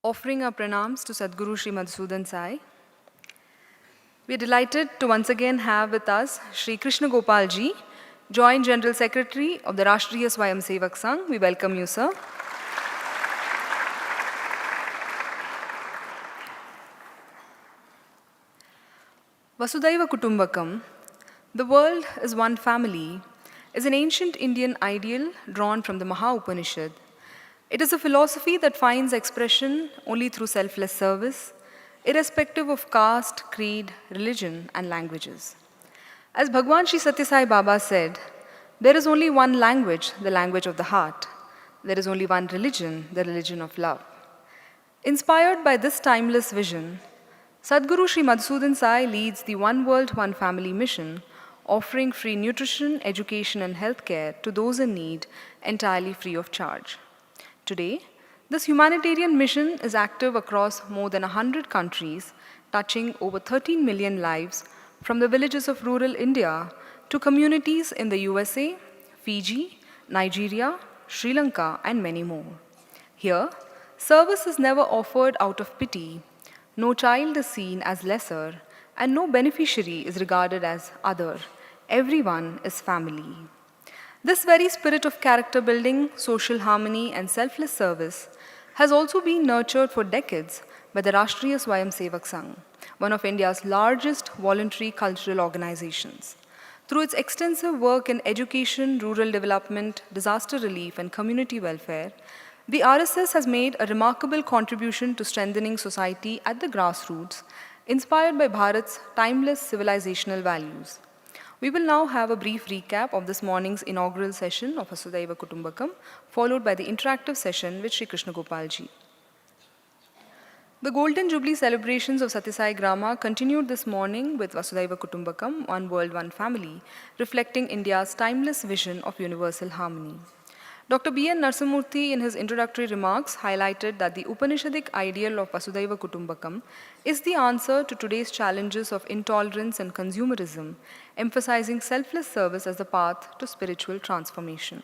Offering our pranams to Sadhguru Sri Madhusudan Sai. We are delighted to once again have with us Sri Krishna Gopal ji, Joint General Secretary of the Rashtriya Swayamsevak Sangh. We welcome you, sir. Vasudhaiva Kutumbakam, the world is one family, is an ancient Indian ideal drawn from the Maha Upanishad. It is a philosophy that finds expression only through selfless service, irrespective of caste, creed, religion, and languages. As Bhagwan Shri Sathya Sai Baba said, there is only one language, the language of the heart. There is only one religion, the religion of love. Inspired by this timeless vision, Sadhguru Sri Madhusudan Sai leads the One World, One Family mission, offering free nutrition, education, and healthcare to those in need entirely free of charge. Today, this humanitarian mission is active across more than 100 countries, touching over 13 million lives from the villages of rural India to communities in the USA, Fiji, Nigeria, Sri Lanka, and many more. Here, service is never offered out of pity, no child is seen as lesser, and no beneficiary is regarded as other. Everyone is family. This very spirit of character building, social harmony, and selfless service has also been nurtured for decades by the Rashtriya Swayamsevak Sangh, one of India's largest voluntary cultural organizations. Through its extensive work in education, rural development, disaster relief, and community welfare, the RSS has made a remarkable contribution to strengthening society at the grassroots, inspired by Bharat's timeless civilizational values. We will now have a brief recap of this morning's inaugural session of Vasudhaiva Kutumbakam, followed by the interactive session with Sri Krishna Gopal ji. The Golden Jubilee celebrations of Sathya Sai Grama continued this morning with Vasudhaiva Kutumbakam, One World, One Family, reflecting India's timeless vision of universal harmony. Dr. B.N. Narsamurthy, in his introductory remarks, highlighted that the Upanishadic ideal of Vasudhaiva Kutumbakam is the answer to today's challenges of intolerance and consumerism, emphasizing selfless service as the path to spiritual transformation.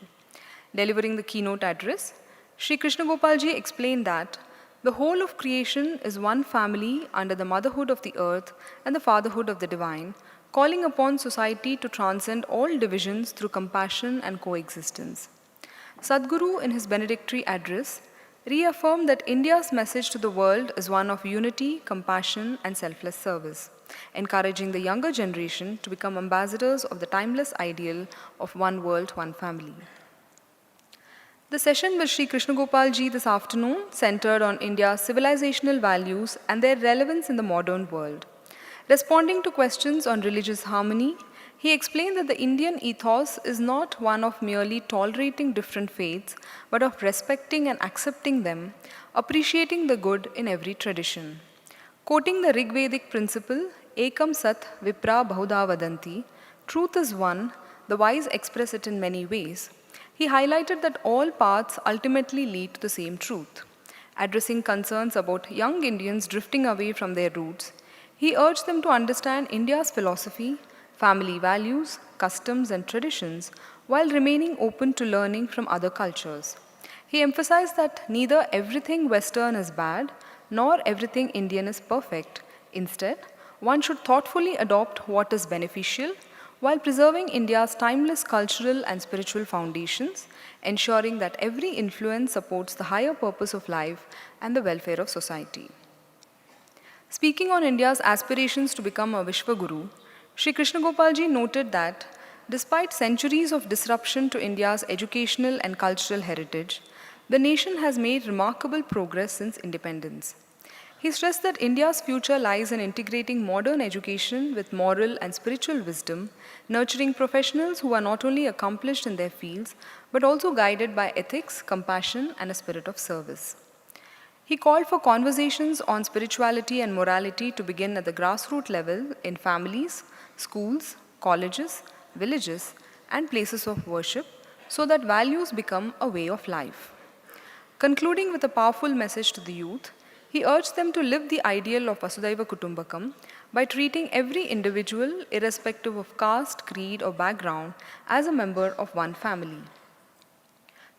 Delivering the keynote address, Sri Krishna Gopal ji explained that the whole of creation is one family under the motherhood of the earth and the fatherhood of the divine, calling upon society to transcend all divisions through compassion and coexistence. Sadhguru, in his benedictory address, reaffirmed that India's message to the world is one of unity, compassion, and selfless service, encouraging the younger generation to become ambassadors of the timeless ideal of one world, one family. The session with Sri Krishna Gopal ji this afternoon centered on India's civilizational values and their relevance in the modern world. Responding to questions on religious harmony, he explained that the Indian ethos is not one of merely tolerating different faiths, but of respecting and accepting them, appreciating the good in every tradition. Quoting the Rigvedic principle, Ekam Sat Vipra Bahudha Vadanti, truth is one, the wise express it in many ways, he highlighted that all paths ultimately lead to the same truth. Addressing concerns about young Indians drifting away from their roots, he urged them to understand India's philosophy, family values, customs, and traditions, while remaining open to learning from other cultures. He emphasized that neither everything Western is bad, nor everything Indian is perfect. Instead, one should thoughtfully adopt what is beneficial, while preserving India's timeless cultural and spiritual foundations, ensuring that every influence supports the higher purpose of life and the welfare of society. Speaking on India's aspirations to become a Vishwaguru, Sri Krishna Gopal ji noted that despite centuries of disruption to India's educational and cultural heritage, the nation has made remarkable progress since independence. He stressed that India's future lies in integrating modern education with moral and spiritual wisdom, nurturing professionals who are not only accomplished in their fields, but also guided by ethics, compassion, and a spirit of service. He called for conversations on spirituality and morality to begin at the grassroots level in families, schools, colleges, villages, and places of worship so that values become a way of life. Concluding with a powerful message to the youth, he urged them to live the ideal of Vasudhaiva Kutumbakam by treating every individual, irrespective of caste, creed, or background, as a member of one family.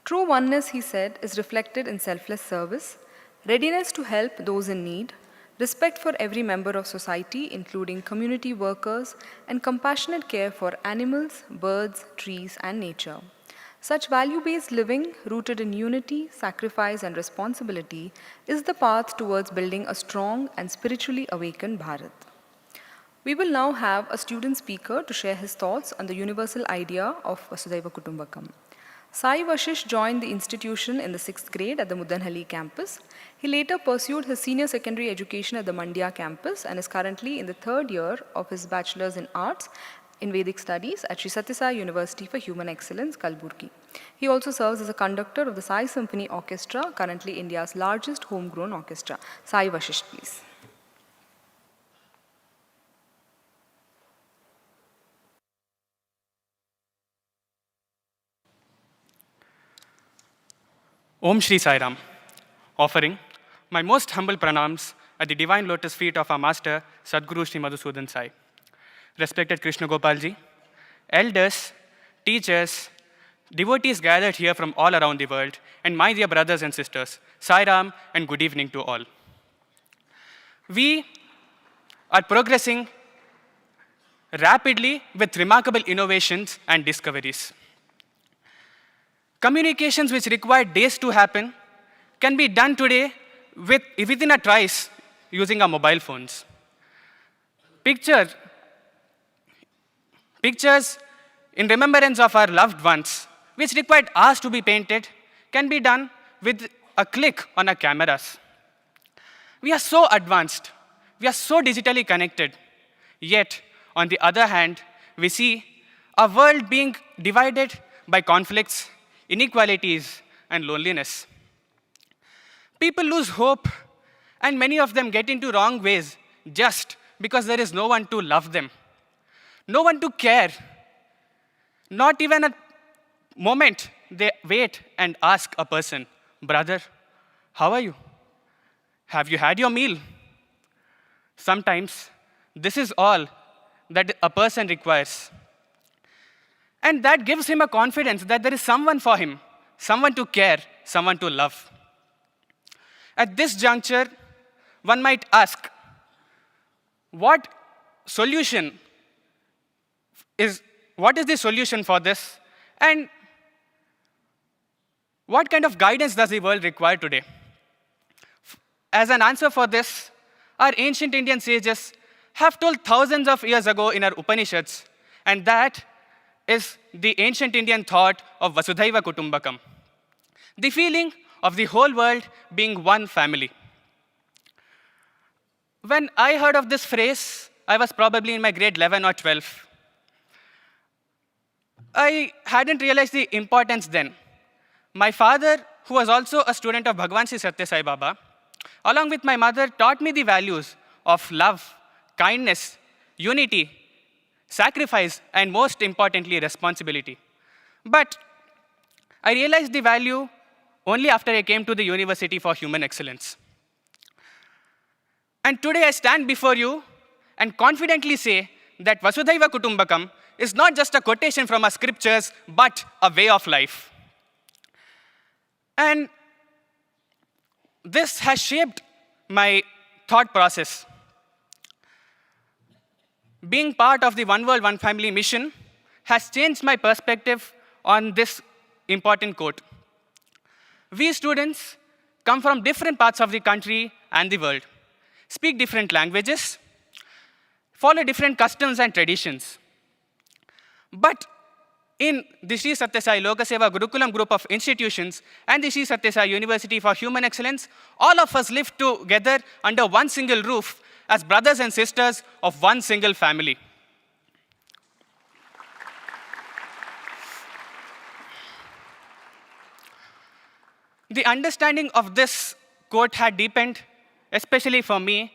True oneness, he said, is reflected in selfless service, readiness to help those in need, respect for every member of society, including community workers, and compassionate care for animals, birds, trees, and nature. Such value based living, rooted in unity, sacrifice, and responsibility, is the path towards building a strong and spiritually awakened Bharat. We will now have a student speaker to share his thoughts on the universal idea of Vasudhaiva Kutumbakam. Sai Vashish joined the institution in the 6th grade at the Muddenahalli campus. He later pursued his senior secondary education at the Mandya campus and is currently in the 3rd year of his Bachelor's in Arts in Vedic Studies at Sri Sathya Sai University for Human Excellence, Kalburgi. He also serves as a conductor of the Sai Symphony Orchestra, currently India's largest homegrown orchestra. Sai Vashish, please. Om Shri Sai Ram, offering my most humble pranams at the divine lotus feet of our master, Sadguru Shri Madhusudan Sai. Respected Krishna Gopalji, elders, teachers, devotees gathered here from all around the world, and my dear brothers and sisters, Sai Ram and good evening to all. We are progressing rapidly with remarkable innovations and discoveries. Communications which required days to happen can be done today within a trice using our mobile phones. Pictures in remembrance of our loved ones, which required hours to be painted, can be done with a click on our cameras. We are so advanced, we are so digitally connected, yet, on the other hand, we see our world being divided by conflicts, inequalities, and loneliness. People lose hope, and many of them get into wrong ways just because there is no one to love them, no one to care. Not even a moment they wait and ask a person, "Brother, how are you? Have you had your meal?" Sometimes this is all that a person requires. And that gives him a confidence that there is someone for him, someone to care, someone to love. At this juncture, one might ask, what is the solution for this? And what kind of guidance does the world require today? As an answer for this, our ancient Indian sages have told thousands of years ago in our Upanishads, and that is the ancient Indian thought of Vasudhaiva Kutumbakam, the feeling of the whole world being one family. When I heard of this phrase, I was probably in my grade 11 or 12. I hadn't realized the importance then. My father, who was also a student of Bhagwan Sri Sathya Sai Baba, along with my mother, taught me the values of love, kindness, unity, sacrifice, and most importantly, responsibility. But I realized the value only after I came to the University for Human Excellence. And today I stand before you and confidently say that Vasudhaiva Kutumbakam is not just a quotation from our scriptures, but a way of life. And this has shaped my thought process. Being part of the One World, One Family mission has changed my perspective on this important quote. We students come from different parts of the country and the world, speak different languages, follow different customs and traditions. But in the Sri Sathya Sai Lokaseva Gurukulam group of institutions and the Sri Sathya Sai University for Human Excellence, all of us live together under one single roof as brothers and sisters of one single family. The understanding of this quote had deepened, especially for me,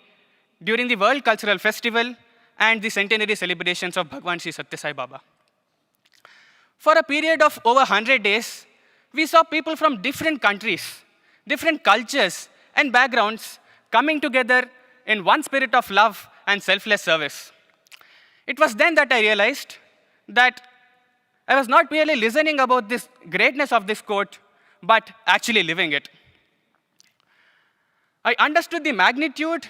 during the World Cultural Festival and the centenary celebrations of Bhagwan Sri Sathya Sai Baba. For a period of over 100 days, we saw people from different countries, different cultures and backgrounds coming together in one spirit of love and selfless service. It was then that I realized that I was not merely listening about this greatness of this quote, but actually living it. I understood the magnitude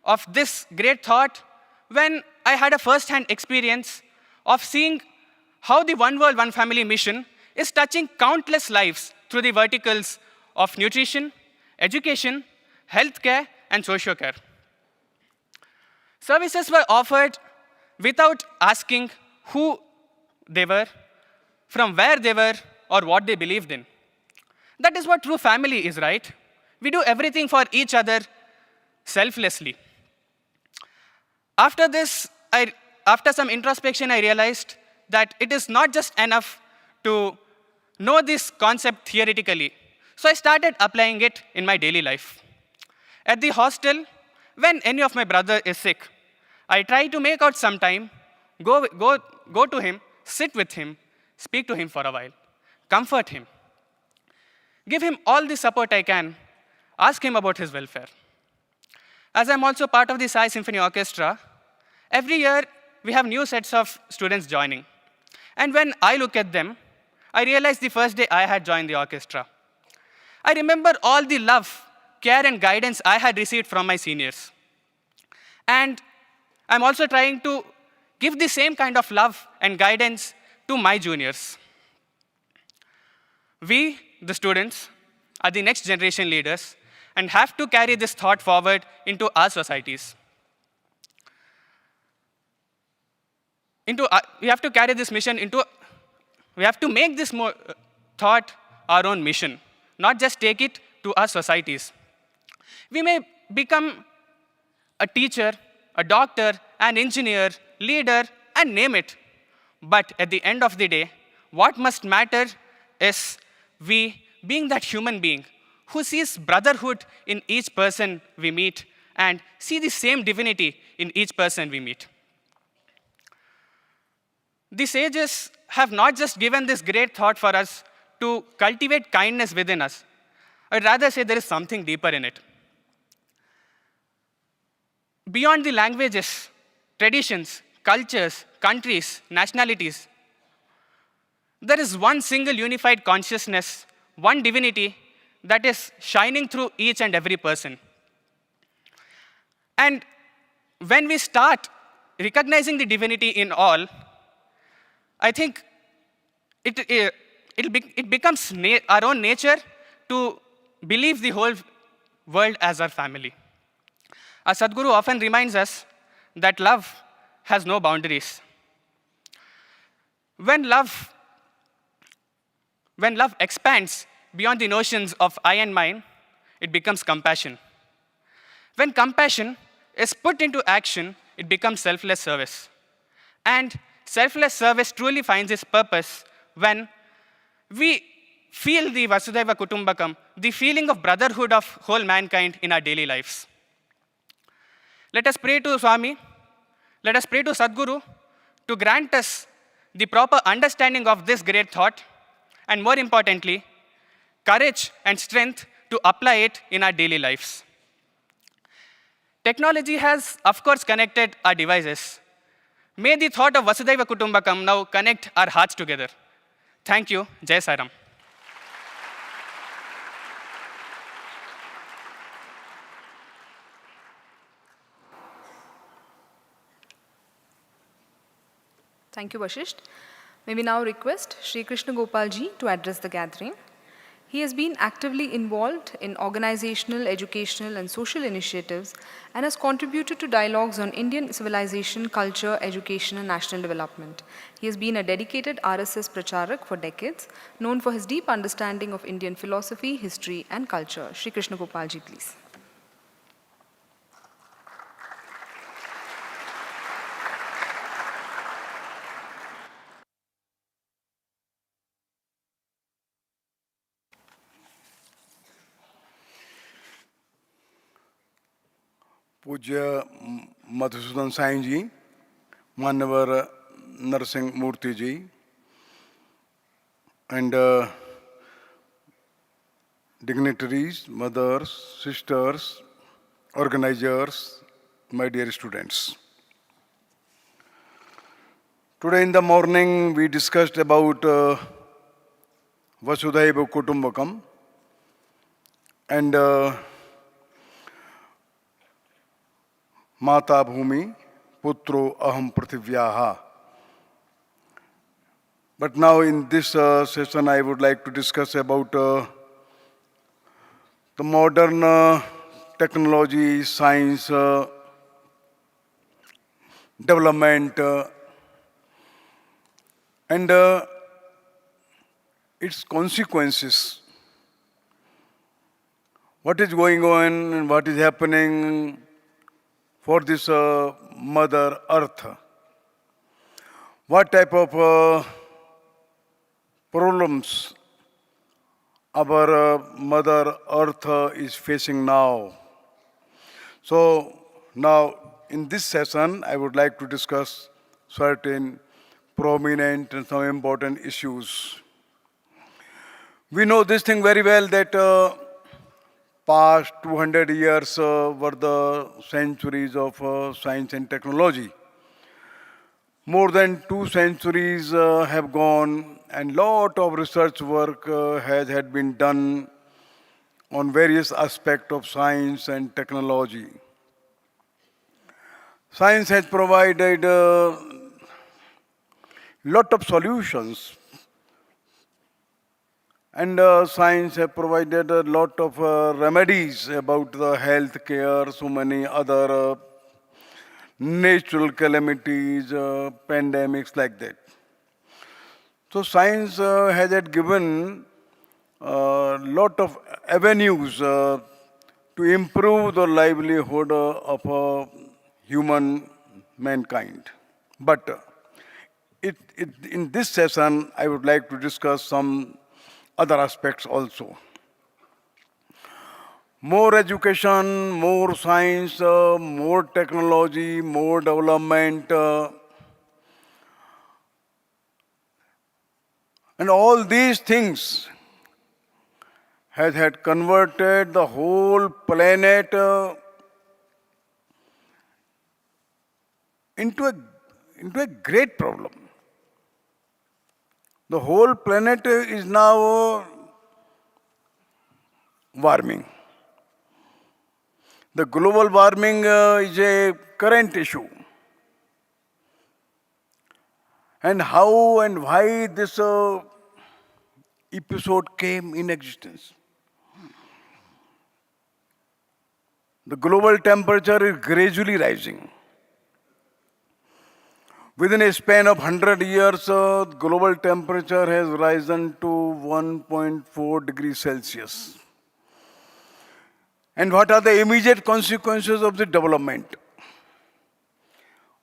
of this great thought when I had a first-hand experience of seeing how the One World, One Family mission is touching countless lives through the verticals of nutrition, education, healthcare, and socio-care. Services were offered without asking who they were, from where they were, or what they believed in. That is what true family is, right? We do everything for each other selflessly. After this, after some introspection, I realized that it is not just enough to know this concept theoretically. So I started applying it in my daily life. At the hostel, when any of my brother is sick, I try to make out some time, go to him, sit with him, speak to him for a while, comfort him, give him all the support I can, ask him about his welfare. As I'm also part of the Sai Symphony Orchestra, every year we have new sets of students joining. And when I look at them, I realize the first day I had joined the orchestra. I remember all the love, care, and guidance I had received from my seniors. And I'm also trying to give the same kind of love and guidance to my juniors. We, the students, are the next generation leaders and have to carry this thought forward into our societies. We have to carry this mission into, we have to make this thought our own mission, not just take it to our societies. We may become a teacher, a doctor, an engineer, leader, and name it. But at the end of the day, what must matter is we being that human being who sees brotherhood in each person we meet and see the same divinity in each person we meet. The sages have not just given this great thought for us to cultivate kindness within us. I'd rather say there is something deeper in it. Beyond the languages, traditions, cultures, countries, nationalities, there is one single unified consciousness, one divinity that is shining through each and every person. And when we start recognizing the divinity in all, I think it becomes our own nature to believe the whole world as our family. Our Sadhguru often reminds us that love has no boundaries. When love expands beyond the notions of I and mine, it becomes compassion. When compassion is put into action, it becomes selfless service. And selfless service truly finds its purpose when we feel the Vasudhaiva Kutumbakam, the feeling of brotherhood of whole mankind in our daily lives. Let us pray to Swami, let us pray to Sadhguru to grant us the proper understanding of this great thought, and more importantly, courage and strength to apply it in our daily lives. Technology has, of course, connected our devices. May the thought of Vasudhaiva Kutumbakam now connect our hearts together. Thank you. Jai Sai Ram. Thank you, Vashisht. May we now request Sri Krishna Gopal ji to address the gathering. He has been actively involved in organizational, educational, and social initiatives and has contributed to dialogues on Indian civilization, culture, education, and national development. He has been a dedicated RSS pracharak for decades, known for his deep understanding of Indian philosophy, history, and culture. Sri Krishna Gopal ji, please. पूज्य मधुसूदन साईं जी, मान्यवर नरसिंह मूर्ति जी, and dignitaries, mothers, sisters, organizers, my dear students. Today in the morning we discussed about Vasudhaiva Kutumbakam, and Mata Bhumi, Putro Aham Prithivyaha. But now in this session, I would like to discuss about the modern technology, science, development, and its consequences. What is going on and what is happening for this Mother Earth? What type of problems our Mother Earth is facing now? So now in this session, I would like to discuss certain prominent and some important issues. We know this thing very well that past 200 years were the centuries of science and technology. More than 2 centuries have gone, and lot of research work had been done on various aspects of science and technology. Science has provided lot of solutions, and science has provided a lot of remedies about the health care, so many other natural calamities, pandemics like that. So science has had given a lot of avenues to improve the livelihood of human mankind. But in this session, I would like to discuss some other aspects also. More education, more science, more technology, more development, and all these things has had converted the whole planet into a great problem. The whole planet is now warming. The global warming is a current issue. And how and why this episode came in existence. The global temperature is gradually rising. Within a span of 100 years, global temperature has risen to 1.4 degrees Celsius. And what are the immediate consequences of the development?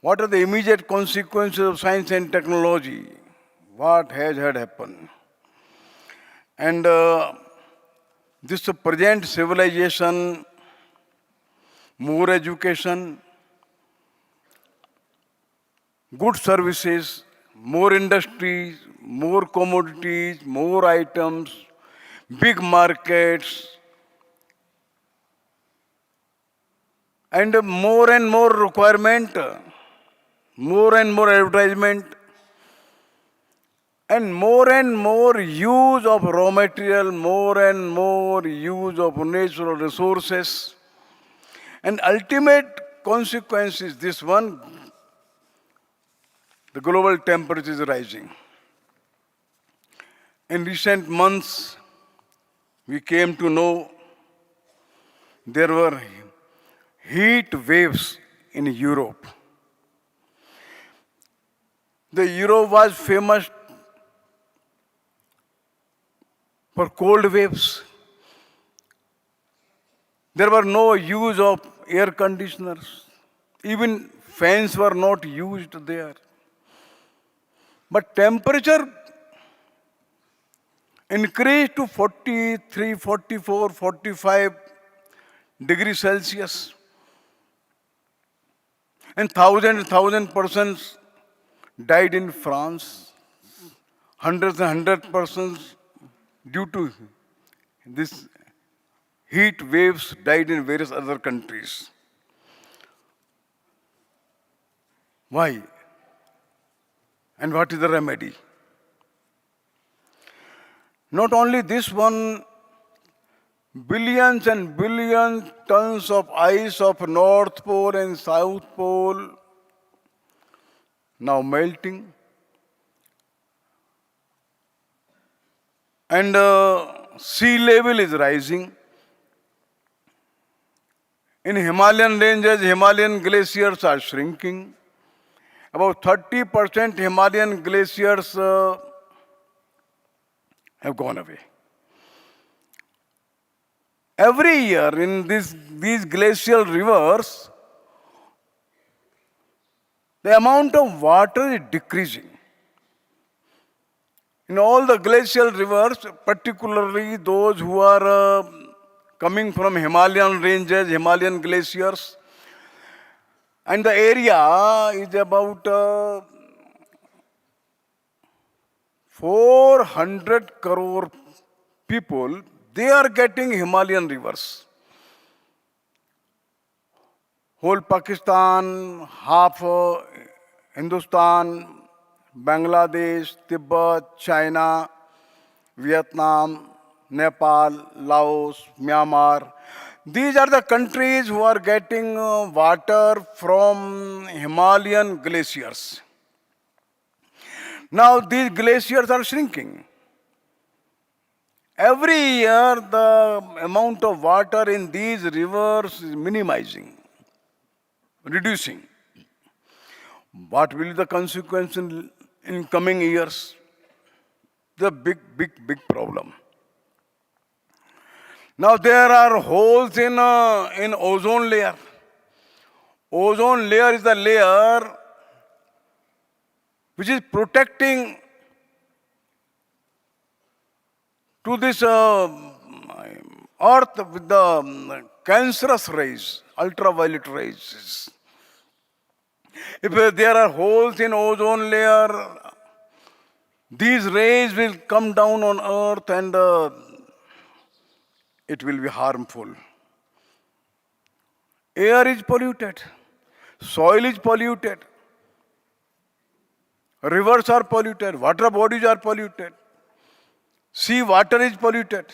What are the immediate consequences of science and technology? What has had happened? And this present civilization, more education, good services, more industries, more commodities, more items, big markets, and more requirement, more and more advertisement, and more use of raw material, more and more use of natural resources. And ultimate consequence is this one: the global temperature is rising. In recent months, we came to know there were heat waves in Europe. The Europe was famous for cold waves. There were no use of air conditioners. Even fans were not used there. But temperature increased to 43, 44, 45 degrees Celsius. And thousand persons died in France. Hundred persons due to this heat waves died in various other countries. Why? And what is the remedy? Not only this one, billions and billions tons of ice of North Pole and South Pole now melting. And sea level is rising. In Himalayan ranges, Himalayan glaciers are shrinking. About 30% Himalayan glaciers have gone away. Every year in these glacial rivers, the amount of water is decreasing. In all the glacial rivers, particularly those who are coming from Himalayan ranges, Himalayan glaciers, and the area is about 400 crore people, they are getting Himalayan rivers. Whole Pakistan, half Hindustan, Bangladesh, Tibet, China, Vietnam, Nepal, Laos, Myanmar. These are the countries who are getting water from Himalayan glaciers. Now these glaciers are shrinking. Every year the amount of water in these rivers is minimizing, reducing. What will be the consequence in coming years? The big problem. Now there are holes in ozone layer. Ozone layer is the layer which is protecting to this earth with the cancerous rays, ultraviolet rays. If there are holes in ozone layer, these rays will come down on earth and it will be harmful. Air is polluted, soil is polluted, rivers are polluted, water bodies are polluted, sea water is polluted.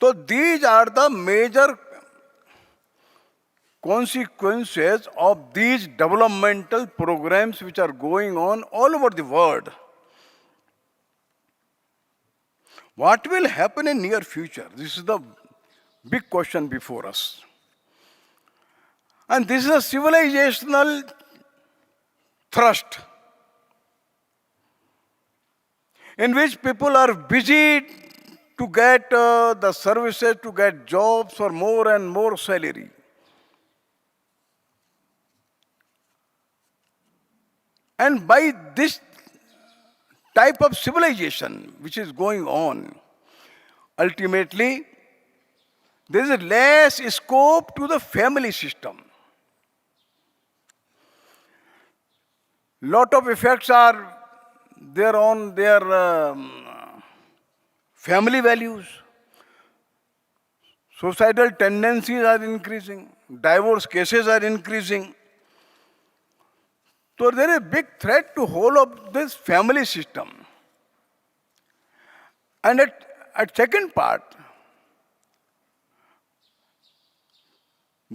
So these are the major consequences of these developmental programs which are going on all over the world. What will happen in near future? This is the big question before us. And this is a civilizational thrust in which people are busy to get the services, to get jobs for more and more salary. And by this type of civilization which is going on, ultimately, there is less scope to the family system. Lot of effects are there on their family values. Suicidal tendencies are increasing. Divorce cases are increasing. So there is a big threat to whole of this family system. And at second part,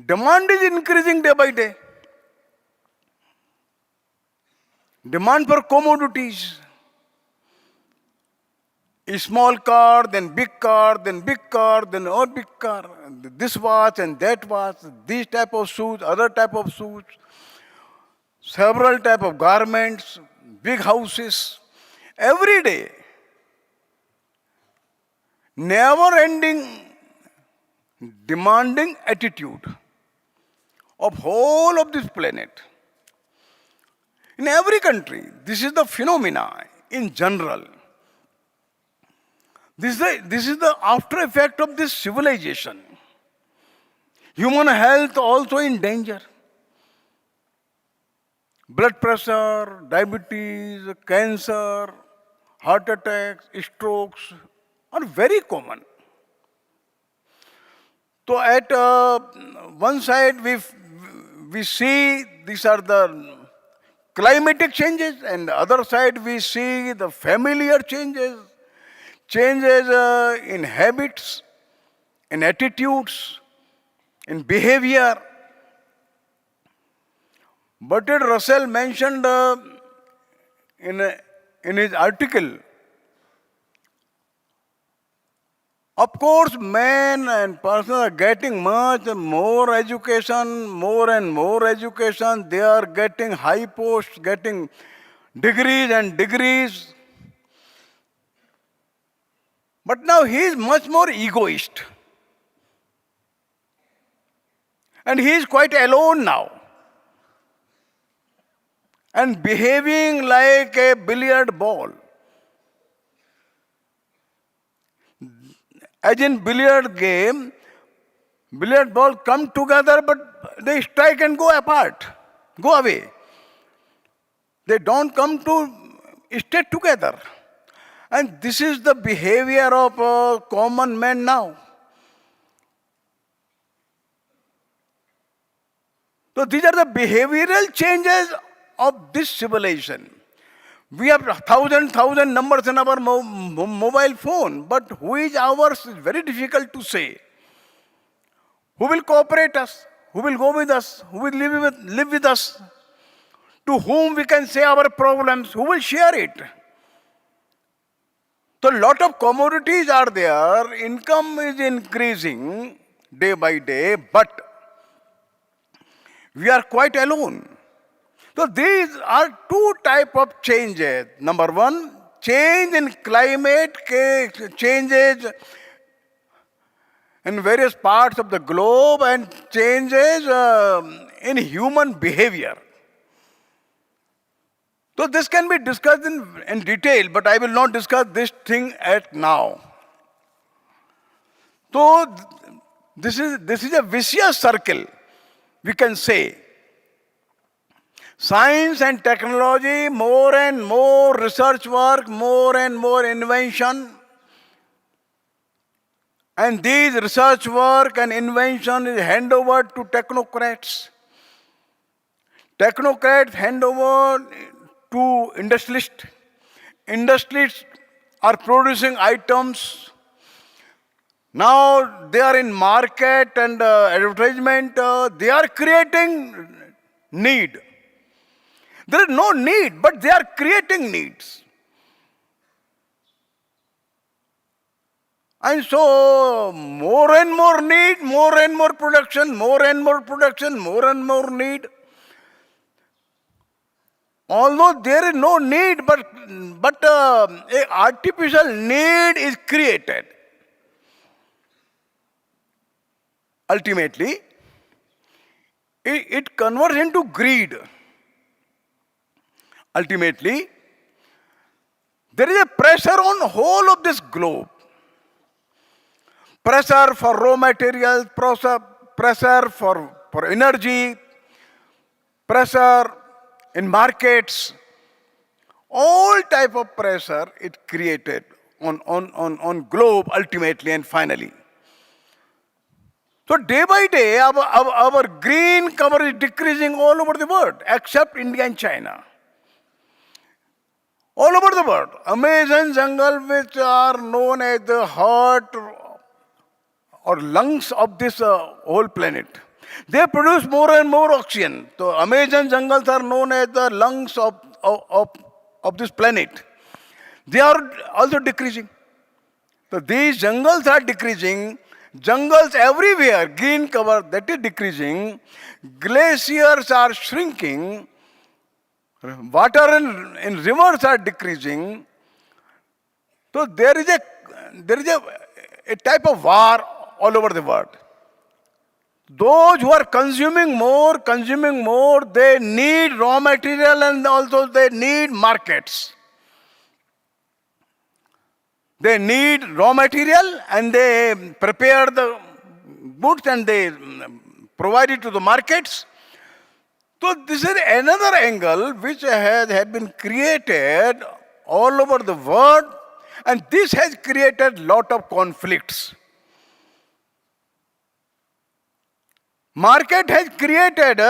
demand is increasing day by day. Demand for commodities. A small car, then big car, then big car, then more big car. This watch and that watch, these type of shoes, other type of shoes. Several type of garments, big houses, every day. Never-ending demanding attitude of whole of this planet. In every country, this is the phenomena in general. This is the after effect of this civilization. Human health also in danger. Blood pressure, diabetes, cancer, heart attacks, strokes are very common. So at one side we see these are the climatic changes, and the other side we see the familiar changes, changes in habits, in attitudes, in behavior. Bertrand Russell mentioned in his article, of course, men and persons are getting much more education, more and more education. They are getting high posts, getting degrees and degrees. But now he is much more egoist. And he is quite alone now. And behaving like a billiard ball. As in billiard game, billiard ball come together, but they strike and go apart, go away. They don't come to stay together. And this is the behavior of common man now. So these are the behavioral changes of this civilization. We have thousand numbers in our mobile phone, but who is ours is very difficult to say. Who will cooperate us? Who will go with us? Who will live with us? To whom we can say our problems? Who will share it? So a lot of commodities are there, income is increasing day by day, but we are quite alone. So these are two types of changes. Number one, change in climate, changes in various parts of the globe, and changes in human behavior. So this can be discussed in detail, but I will not discuss this thing at now. So this is a vicious circle, we can say. Science and technology, more and more research work, more and more invention. And these research work and invention is hand over to technocrats. Technocrats hand over to industrialists. Industrialists are producing items. Now they are in market and advertisement. They are creating need. There is no need, but they are creating needs. And so, more and more need, more and more production, more and more production, more and more need. Although there is no need, but an artificial need is created. Ultimately, it converts into greed. Ultimately, there is a pressure on the whole of this globe. Pressure for raw materials, pressure for energy, pressure in markets. All type of pressure is created on globe ultimately and finally. So day by day, our green cover is decreasing all over the world, except India and China. All over the world, Amazon jungle, which are known as the heart or lungs of this whole planet, they produce more and more oxygen. So Amazon jungles are known as the lungs of this planet. They are also decreasing. So these jungles are decreasing. Jungles everywhere, green cover, that is decreasing. Glaciers are shrinking. Water in rivers are decreasing. So there is a type of war all over the world. Those who are consuming more, they need raw material and also they need markets. They need raw material and they prepare the goods and they provide it to the markets. So this is another angle which had been created all over the world, and this has created a lot of conflicts. Market has created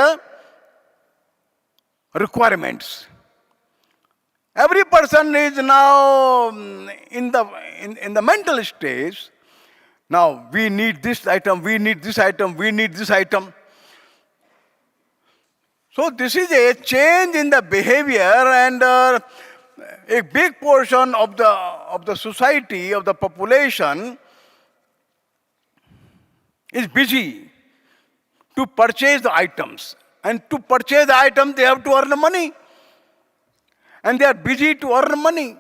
requirements. every person is now in the mental stage. Now, we need this item, we need this item, we need this item. So this is a change in the behavior, and a big portion of the society, of the population, is busy to purchase the items. And to purchase the item, they have to earn money. And they are busy to earn money.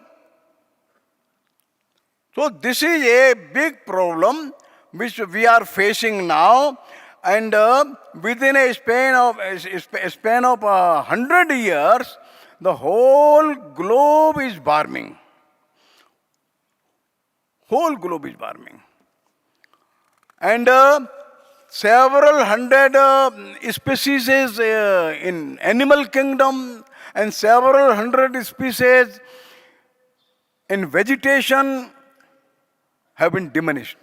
So this is a big problem which we are facing now, and within a span of 100 years, the whole globe is warming. Whole globe is warming. And several hundred species in animal kingdom and several hundred species in vegetation have been diminished.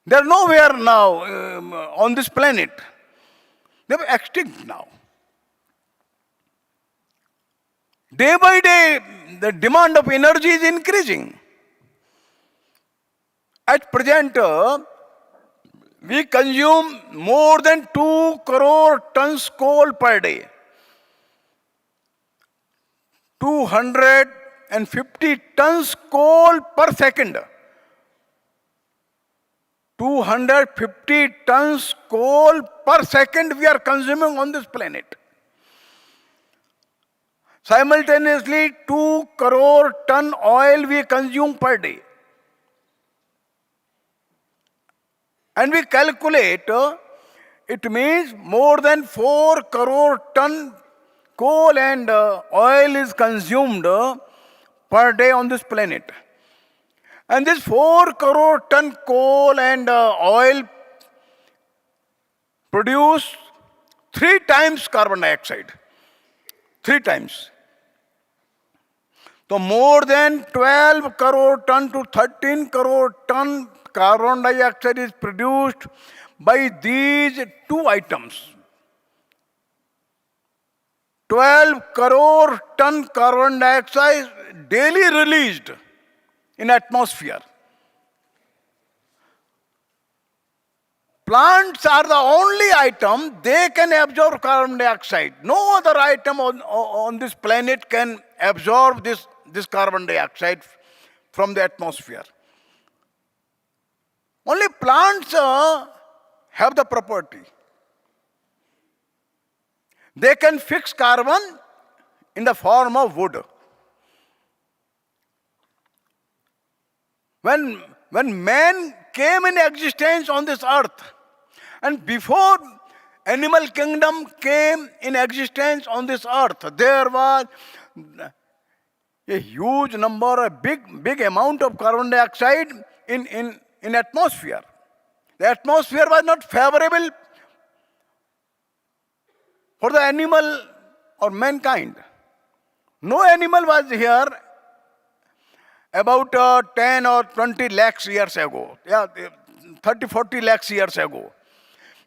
They are nowhere now on this planet. They are extinct now. Day by day, the demand of energy is increasing. At present, we consume more than 2 crore tons coal per day. 250 tons coal per second. 250 tons coal per second we are consuming on this planet. Simultaneously, 2 crore ton oil we consume per day. And we calculate, it means more than 4 crore ton coal and oil is consumed per day on this planet. And this 4 crore ton coal and oil produce 3 times carbon dioxide. 3 times. So more than 12 crore ton to 13 crore ton carbon dioxide is produced by these 2 items. 12 crore ton carbon dioxide daily released in atmosphere. Plants are the only item they can absorb carbon dioxide. No other item on this planet can absorb this carbon dioxide from the atmosphere. Only plants have the property. They can fix carbon in the form of wood. When man came in existence on this earth, and before animal kingdom came in existence on this earth, there was a huge number, a big amount of carbon dioxide in atmosphere. The atmosphere was not favorable for the animal or mankind. No animal was here about 10 or 20 lakhs years ago. 30, 40 lakhs years ago.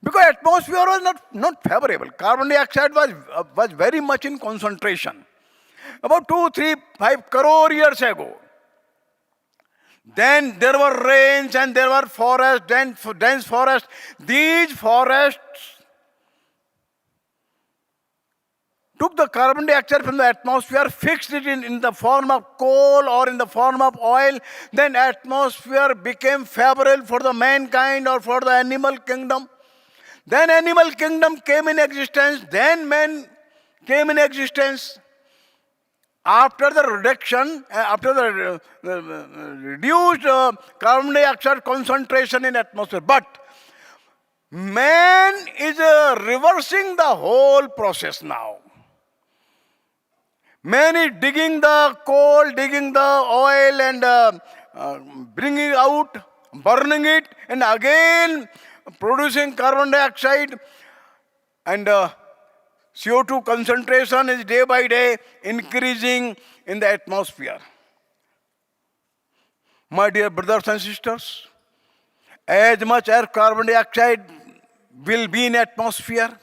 Because atmosphere was not favorable. Carbon dioxide was very much in concentration. About 2, 3, 5 crore years ago. Then there were rains and there were forests, dense forests. These forests took the carbon dioxide from the atmosphere, fixed it in the form of coal or in the form of oil. Then atmosphere became favorable for the mankind or for the animal kingdom. Then animal kingdom came in existence. Then man came in existence. After the reduction, after the reduced carbon dioxide concentration in atmosphere. But man is reversing the whole process now. Man is digging the coal, digging the oil and bringing out, burning it, and again producing carbon dioxide, and CO2 concentration is day by day increasing in the atmosphere. My dear brothers and sisters, as much as carbon dioxide will be in atmosphere,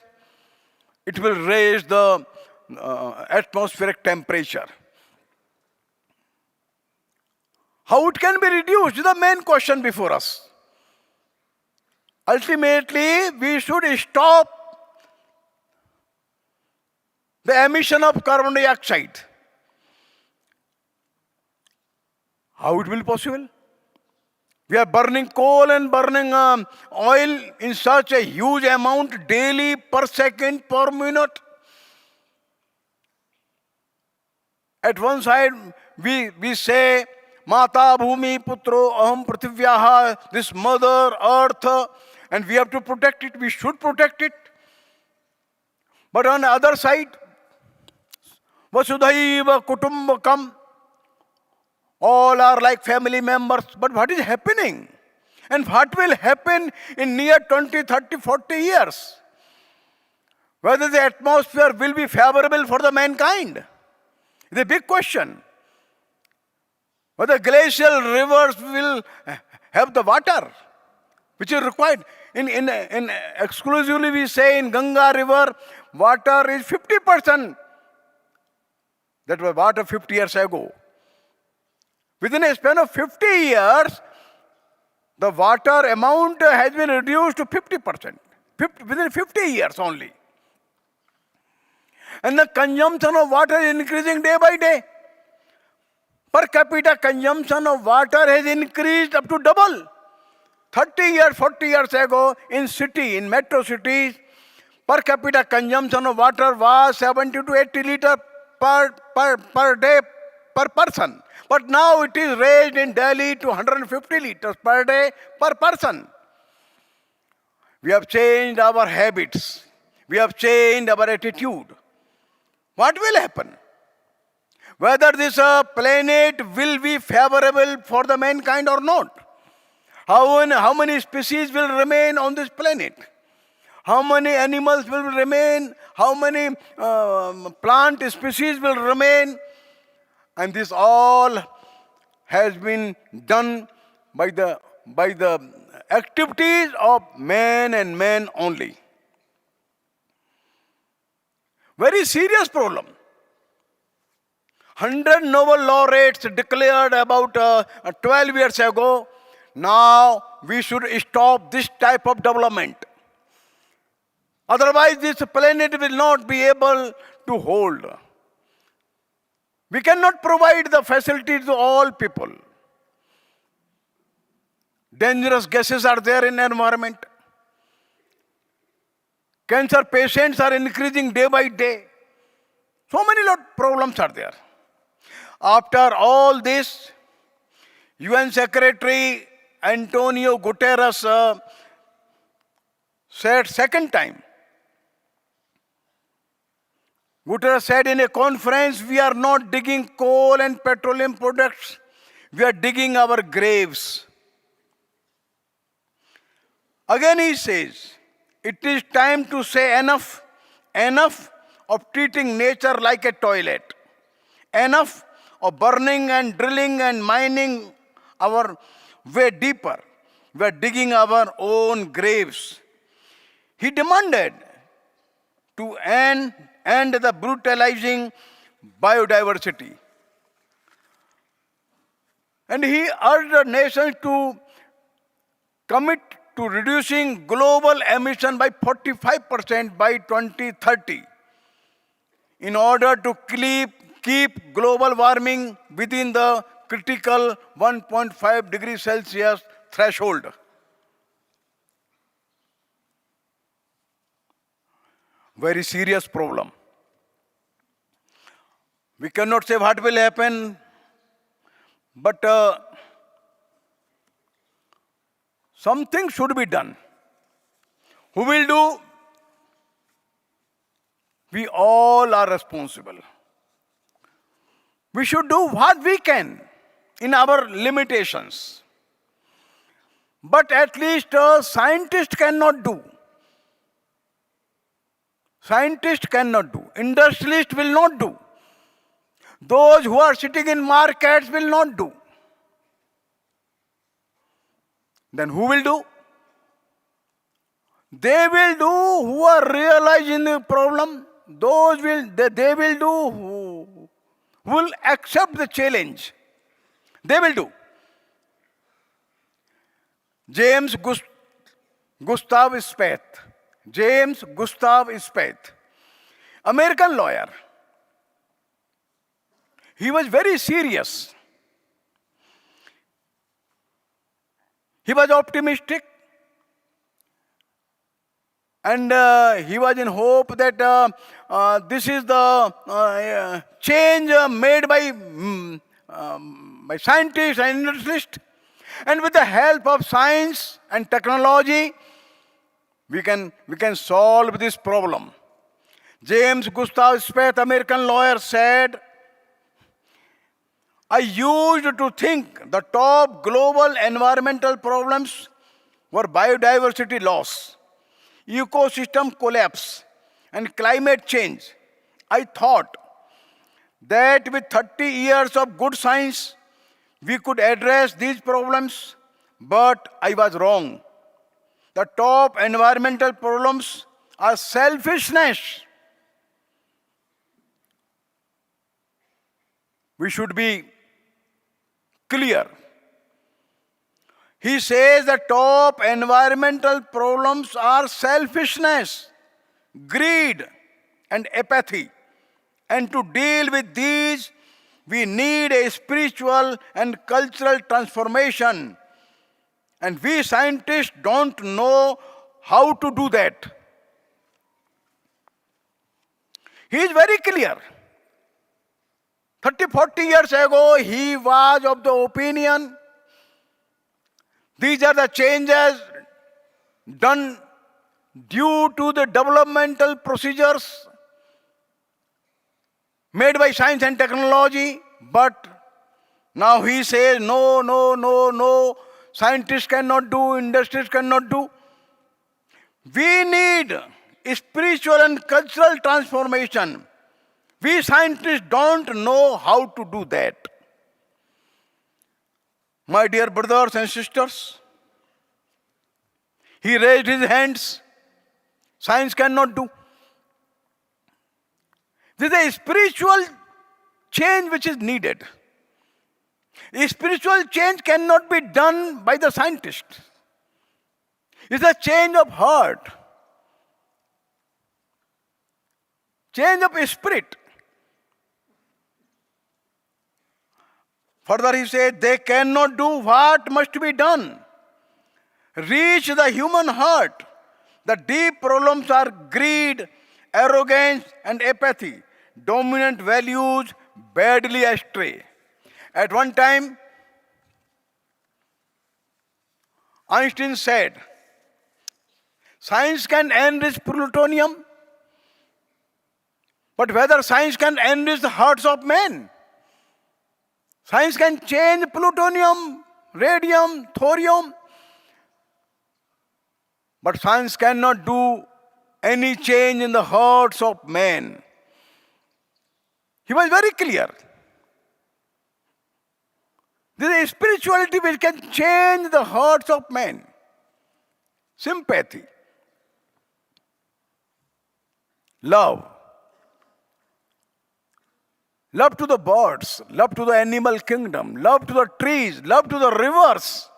it will raise the atmospheric temperature. How it can be reduced is the main question before us. Ultimately, we should stop the emission of carbon dioxide. How it will be possible? We are burning coal and burning oil in such a huge amount daily, per second, per minute. At one side, we say, Mata Bhumi Putro Aham Prithivyaha, this mother earth, and we have to protect it, we should protect it. But on the other side, Vasudhaiva Kutumbakam, all are like family members. But what is happening? And what will happen in near 20, 30, 40 years? Whether the atmosphere will be favorable for the mankind? It's a big question. Whether glacial rivers will have the water which is required. In exclusively we say in Ganga river, water is 50%. That was water 50 years ago. Within a span of 50 years, the water amount has been reduced to 50%. Within 50 years only. And the consumption of water is increasing day by day. Per capita consumption of water has increased up to double. 30 years, 40 years ago, in metro cities, per capita consumption of water was 70 to 80 liters per day per person. But now it is raised in Delhi to 150 liters per day per person. We have changed our habits. We have changed our attitude. What will happen? Whether this planet will be favorable for the mankind or not. How many species will remain on this planet? How many animals will remain? How many plant species will remain? And this all has been done by the activities of man and man only. Very serious problem. 100 Nobel laureates declared about 12 years ago, now we should stop this type of development. Otherwise, this planet will not be able to hold. We cannot provide the facilities to all people. Dangerous gases are there in the environment. Cancer patients are increasing day by day. So many problems are there. After all this, UN Secretary Antonio Guterres said second time. Guterres said in a conference, we are not digging coal and petroleum products, we are digging our graves. Again he says, it is time to say enough, enough of treating nature like a toilet, enough of burning and drilling and mining our way deeper. We are digging our own graves. He demanded to end the brutalizing biodiversity. And he urged the nations to commit to reducing global emission by 45% by 2030 in order to keep global warming within the critical 1.5 degrees Celsius threshold. Very serious problem. We cannot say what will happen, but something should be done. Who will do? We all are responsible. We should do what we can in our limitations. But at least scientists cannot do. Scientists cannot do. Industrialists will not do. Those who are sitting in markets will not do. Then who will do? They will do who are realizing the problem. they will do who will accept the challenge. They will do. Gustav Speth, James Gustav Speth, American lawyer. He was very serious. He was optimistic, and he was in hope that this is the change made by scientists and industrialists, and with the help of science and technology, we can solve this problem. James Gustav Speth, American lawyer, said, I used to think the top global environmental problems were biodiversity loss, ecosystem collapse, and climate change. I thought that with 30 years of good science, we could address these problems, but I was wrong. The top environmental problems are selfishness. We should be clear. He says the top environmental problems are selfishness, greed, and apathy. And to deal with these, we need a spiritual and cultural transformation. And we scientists don't know how to do that. He is very clear. 30, 40 years ago, he was of the opinion these are the changes done due to the developmental procedures made by science and technology. But now he says, no, scientists cannot do, industries cannot do. We need spiritual and cultural transformation. We scientists don't know how to do that. My dear brothers and sisters, he raised his hands. Science cannot do. This is a spiritual change which is needed. A spiritual change cannot be done by the scientist. It's a change of heart, change of spirit. Further, he said, they cannot do what must be done. Reach the human heart. The deep problems are greed, arrogance, and apathy. Dominant values badly astray. At one time, Einstein said, science can enrich plutonium, but whether science can enrich the hearts of men? Science can change plutonium, radium, thorium, but science cannot do any change in the hearts of men. He was very clear. There is a spirituality which can change the hearts of men. Sympathy, love. Love to the birds, love to the animal kingdom, love to the trees, love to the rivers.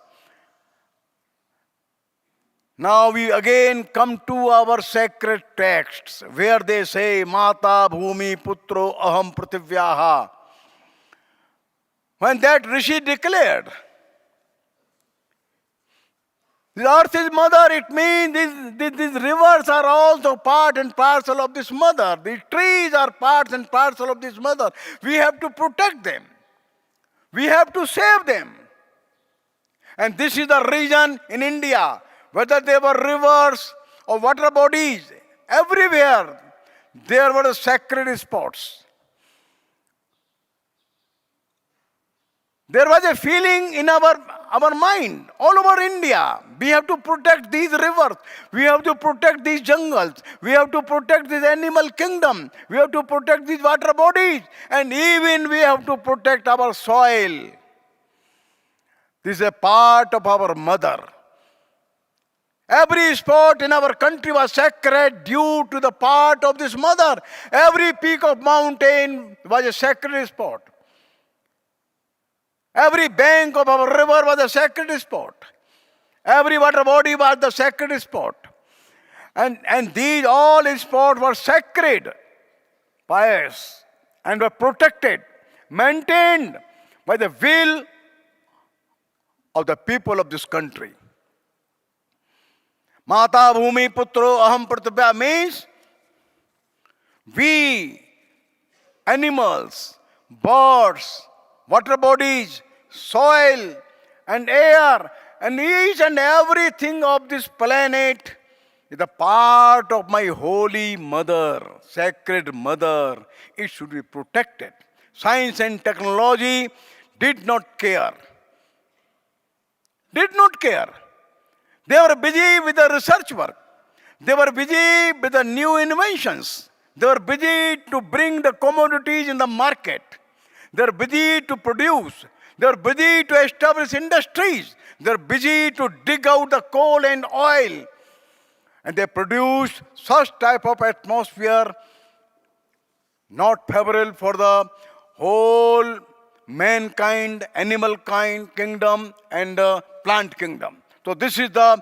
Now we again come to our sacred texts where they say, Mata Bhumi Putro Aham Prithivyaha. When that Rishi declared, the earth is mother, it means these rivers are also part and parcel of this mother. The trees are parts and parcel of this mother. We have to protect them. We have to save them. And this is the reason in India, whether they were rivers or water bodies, everywhere there were sacred spots. There was a feeling in our mind, all over India. We have to protect these rivers. We have to protect these jungles. We have to protect this animal kingdom. We have to protect these water bodies. And even we have to protect our soil. This is a part of our mother. Every spot in our country was sacred due to the part of this mother. Every peak of mountain was a sacred spot. Every bank of our river was a sacred spot. Every water body was the sacred spot. And these all spots were sacred, pious, and were protected, maintained by the will of the people of this country. Mata Bhumi Putro Aham Pratibhya means we, animals, birds, water bodies, soil, and air, and each and everything of this planet is a part of my holy mother, sacred mother. It should be protected. Science and technology did not care. Did not care. They were busy with the research work. They were busy with the new inventions. They were busy to bring the commodities in the market. They were busy to produce. They were busy to establish industries. They were busy to dig out the coal and oil. And they produced such type of atmosphere not favorable for the whole mankind, animal kind, kingdom, and plant kingdom. So this is the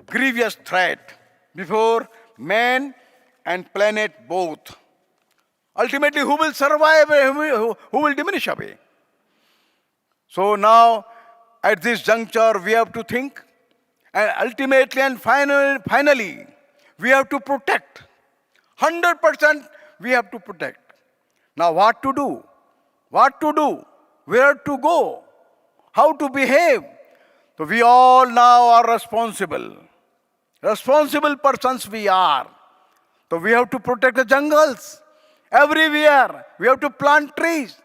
grievous threat before man and planet both. Ultimately, who will survive and who will diminish away? So now, at this juncture, we have to think, and ultimately and finally, we have to protect. 100% we have to protect. Now what to do? What to do? Where to go? How to behave? So we all now are responsible. Responsible persons we are. So we have to protect the jungles. Everywhere we have to plant trees.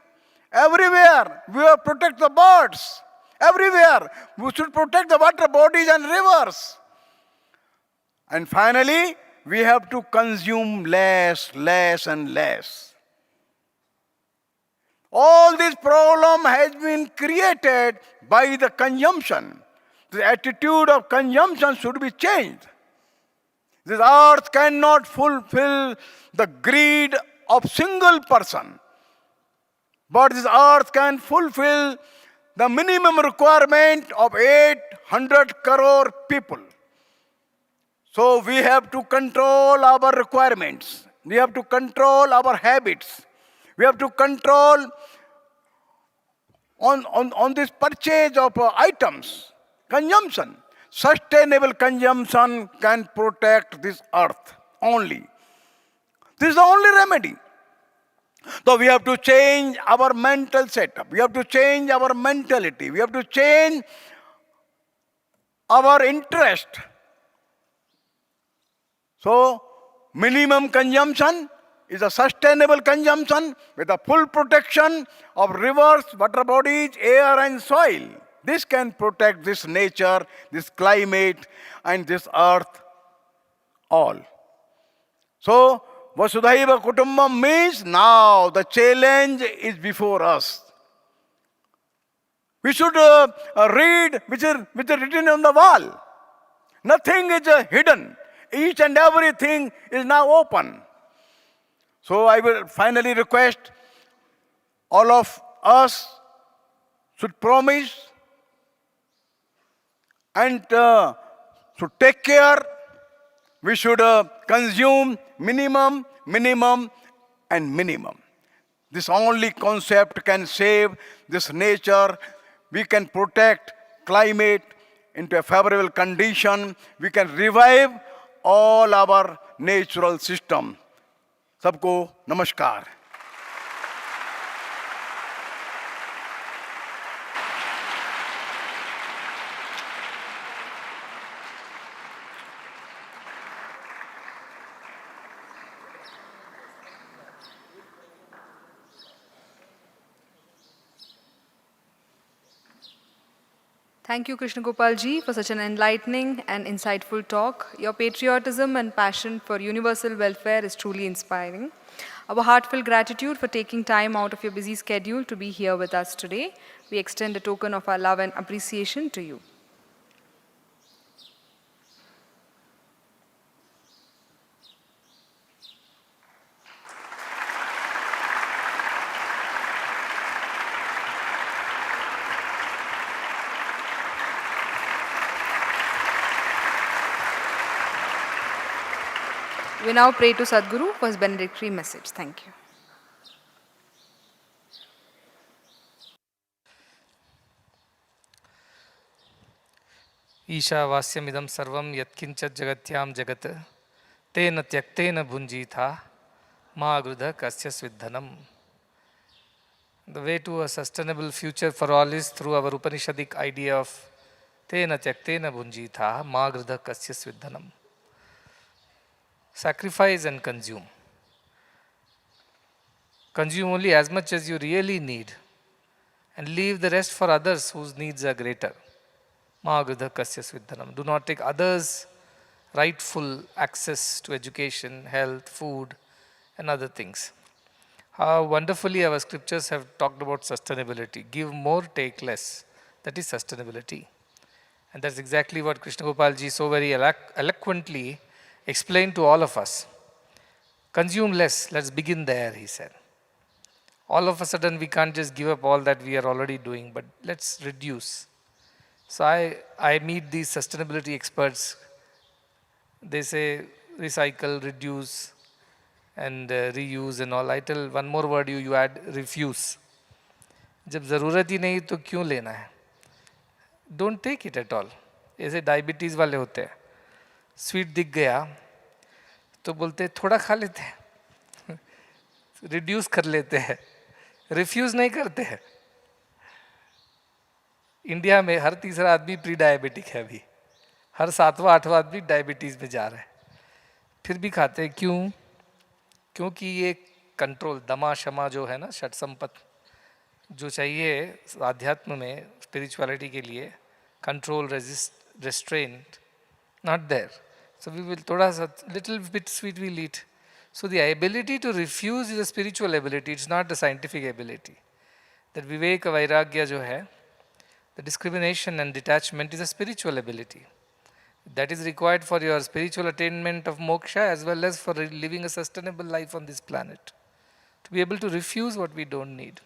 Everywhere we have to protect the birds. Everywhere we should protect the water bodies and rivers. And finally, we have to consume less and less. All this problem has been created by the consumption. The attitude of consumption should be changed. This earth cannot fulfill the greed of single person. But this earth can fulfill the minimum requirement of 800 crore people. So we have to control our requirements. We have to control our habits. We have to control on this purchase of items, consumption. Sustainable consumption can protect this earth only. This is the only remedy. So we have to change our mental setup. We have to change our mentality. We have to change our interest. So minimum consumption is a sustainable consumption with a full protection of rivers, water bodies, air and soil. This can protect this nature, this climate and this earth all. So Vasudhaiva Kutumbakam means now the challenge is before us. We should read which is written on the wall. Nothing is hidden. Each and everything is now open. So I will finally request all of us should promise and should take care. We should consume minimum, and minimum. This only concept can save this nature. We can protect climate into a favorable condition. We can revive all our natural system. सबको नमस्कार. Thank you, Krishna Gopal ji, for such an enlightening and insightful talk. Your patriotism and passion for universal welfare is truly inspiring. Our heartfelt gratitude for taking time out of your busy schedule to be here with us today. We extend a token of our love and appreciation to you. We now pray to Sadhguru for his benedictory message. Thank you. ईशावास्यमिदं सर्वं यत्किञ्चित् जगत्यां जगत् तेन त्यक्तेन भुञ्जीथा मा गृध कस्य स्विद्धनम्. The way to a sustainable future for all is through our Upanishadic idea of tena tyaktena bhunjitha ma gridha kasya sviddhanam. Sacrifice and consume. Consume only as much as you really need and leave the rest for others whose needs are greater. Ma gridha kasya sviddhanam. Do not take others' rightful access to education, health, food and other things. How wonderfully our scriptures have talked about sustainability. Give more, take less. That is sustainability. And that's exactly what Krishna Gopal ji so very eloquently explained to all of us. Consume less, let's begin there, he said. All of a sudden we can't just give up all that we are already doing, but let's reduce. So I meet these sustainability experts. They say recycle, reduce, and reuse and all. I tell one more word, you add refuse. जब ज़रूरत ही नहीं तो क्यों लेना है? Don't take it at all. ऐसे diabetes वाले होते हैं, स्वीट दिख गया तो बोलते हैं थोड़ा खा लेते हैं, रिड्यूस कर लेते हैं, रिफ्यूज़ नहीं करते हैं. इंडिया में हर तीसरा आदमी प्री डायबिटिक है अभी, हर सातवां आठवां आदमी डायबिटीज़ में जा रहा है, फिर भी खाते हैं. क्यों? क्योंकि ये कंट्रोल, दमा क्षमा जो है ना, षट संपत जो चाहिए आध्यात्म में, स्पिरिचुअलिटी के लिए, control, restraint, not there. So we will thoda sa little bit sweet we'll eat. So the ability to refuse is a spiritual ability, it's not a scientific ability. That viveka vairagya jo hai, the discrimination and detachment is a spiritual ability. That is required for your spiritual attainment of moksha as well as for living a sustainable life on this planet. To be able to refuse what we don't need.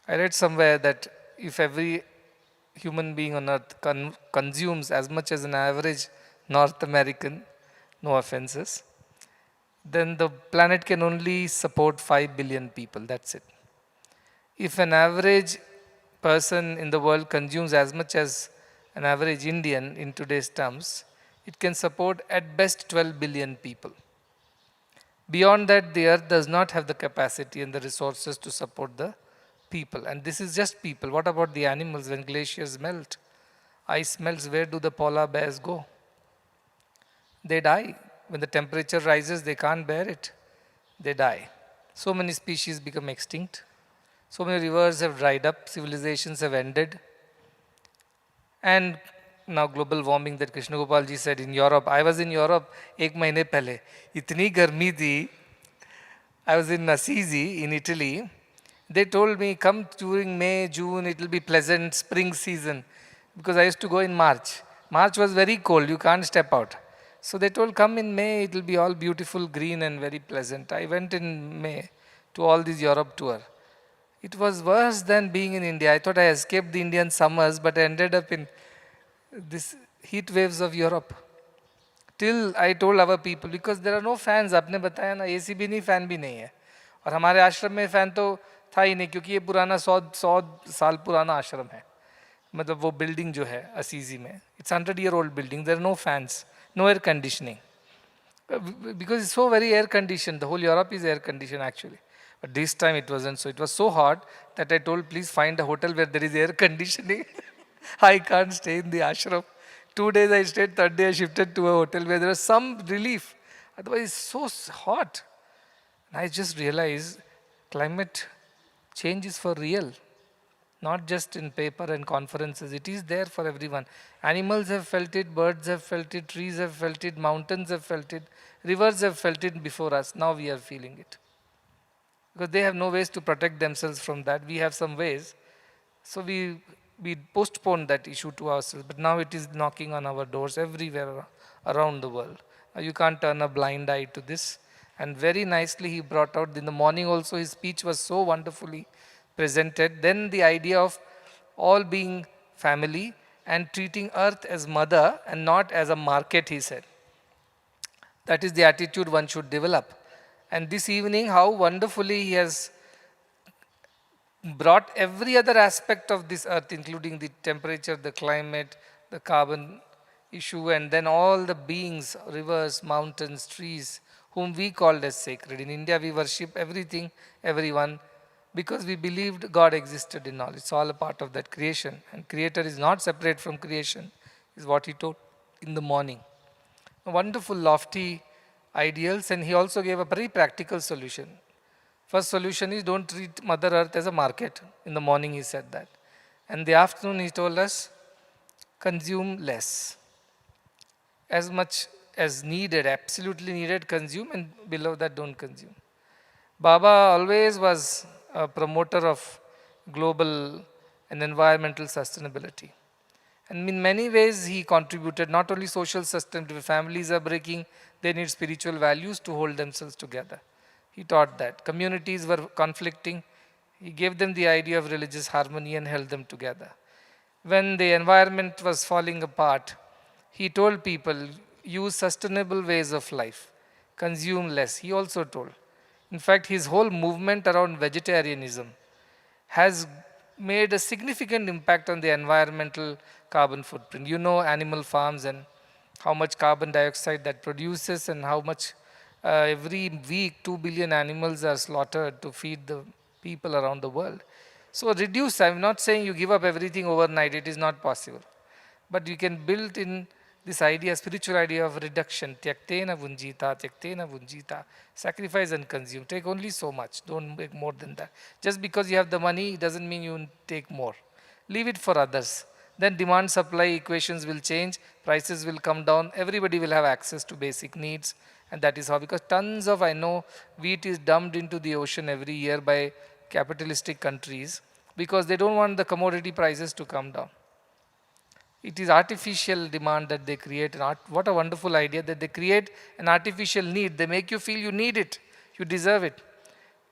I read somewhere that if every human being on earth consumes as much as an average North American, no offenses, then the planet can only support 5 billion people, that's it. If an average person in the world consumes as much as an average Indian in today's terms, it can support at best 12 billion people. Beyond that, the earth does not have the capacity and the resources to support the people. And this is just people. What about the animals when glaciers melt? Ice melts, where do the polar bears go? They die. When the temperature rises, they can't bear it. They die. So many species become extinct. So many rivers have dried up, civilizations have ended. And now global warming that Krishna Gopal ji said in Europe. I was in Europe एक महीने पहले, इतनी गर्मी थी. I was in Assisi in Italy. They told me come during May, June, it will be pleasant, spring season. Because I used to go in March. March was very cold, you can't step out. So they told come in May, it will be all beautiful, green and very pleasant. I went in May to all this Europe tour. It was worse than being in India. I thought I escaped the Indian summers, but I ended up in this heat waves of Europe. Till I told our people, because there are no fans, आपने बताया ना, AC भी नहीं, fan भी नहीं है. और हमारे आश्रम में fan तो था ही नहीं, क्योंकि ये पुराना 100 साल पुराना आश्रम है. मतलब वो building जो है असीजी में, it's 100-year-old building. There are no fans, no air conditioning. Because it's so very air conditioned. The whole Europe is air conditioned actually. But this time it wasn't so. It was so hot that I told, please find a hotel where there is air conditioning. I can't stay in the ashram. 2 days I stayed, third day I shifted to a hotel where there was some relief. Otherwise it's so hot. And I just realized climate change is for real. Not just in paper and conferences. It is there for everyone. Animals have felt it, birds have felt it, trees have felt it, mountains have felt it, rivers have felt it before us. Now we are feeling it. Because they have no ways to protect themselves from that. We have some ways. So we postponed that issue to ourselves. But now it is knocking on our doors everywhere around the world. Now you can't turn a blind eye to this. And very nicely he brought out, in the morning also his speech was so wonderfully presented. Then the idea of all being family and treating earth as mother and not as a market, he said. That is the attitude one should develop. And this evening, how wonderfully he has brought every other aspect of this earth, including the temperature, the climate, the carbon issue, and then all the beings, rivers, mountains, trees, whom we called as sacred. In India, we worship everything, everyone, because we believed God existed in all. It's all a part of that creation. And Creator is not separate from creation, is what he taught in the morning. Wonderful, lofty ideals, and he also gave a very practical solution. First solution is don't treat Mother Earth as a market. In the morning he said that. And the afternoon he told us, consume less. As much as needed, absolutely needed, consume, and below that don't consume. Baba always was a promoter of global and environmental sustainability. And in many ways he contributed not only social sustainability, families are breaking, they need spiritual values to hold themselves together. He taught that. Communities were conflicting, he gave them the idea of religious harmony and held them together. When the environment was falling apart, he told people, use sustainable ways of life, consume less. He also told. In fact, his whole movement around vegetarianism has made a significant impact on the environmental carbon footprint. You know animal farms and how much carbon dioxide that produces, and how much every week 2 billion animals are slaughtered to feed the people around the world. So reduce, I'm not saying you give up everything overnight, it is not possible. But you can build in this idea, spiritual idea of reduction, tyaktena vunjita, sacrifice and consume. Take only so much, don't make more than that. Just because you have the money, it doesn't mean you take more. Leave it for others. Then demand supply equations will change, prices will come down, everybody will have access to basic needs. And that is how, because tons of, I know, wheat is dumped into the ocean every year by capitalistic countries because they don't want the commodity prices to come down. It is artificial demand that they create. What a wonderful idea that they create an artificial need. They make you feel you need it, you deserve it.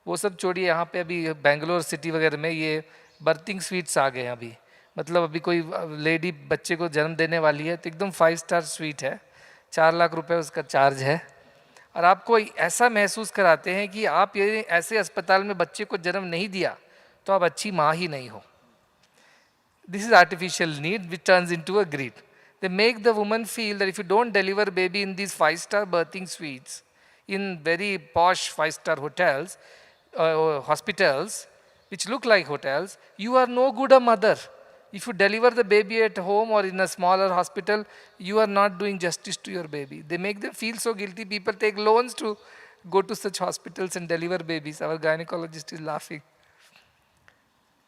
वो सब छोड़िए, यहाँ पे अभी Bangalore city वगैरह में ये berthing sweets आ गए हैं अभी. मतलब अभी कोई लेडी बच्चे को जन्म देने वाली है तो एकदम 5 स्टार स्वीट है, 4 लाख रुपए उसका चार्ज है, और आपको ऐसा महसूस कराते हैं कि आप ये ऐसे अस्पताल में बच्चे को जन्म नहीं दिया तो आप अच्छी माँ ही नहीं हो. This is artificial need which turns into a greed. They make the woman feel that if you don't deliver baby in these 5-star birthing suites, in very posh 5-star hotels, hospitals, which look like hotels, you are no good a mother. If you deliver the baby at home or in a smaller hospital, you are not doing justice to your baby. They make them feel so guilty. People take loans to go to such hospitals and deliver babies. Our gynecologist is laughing.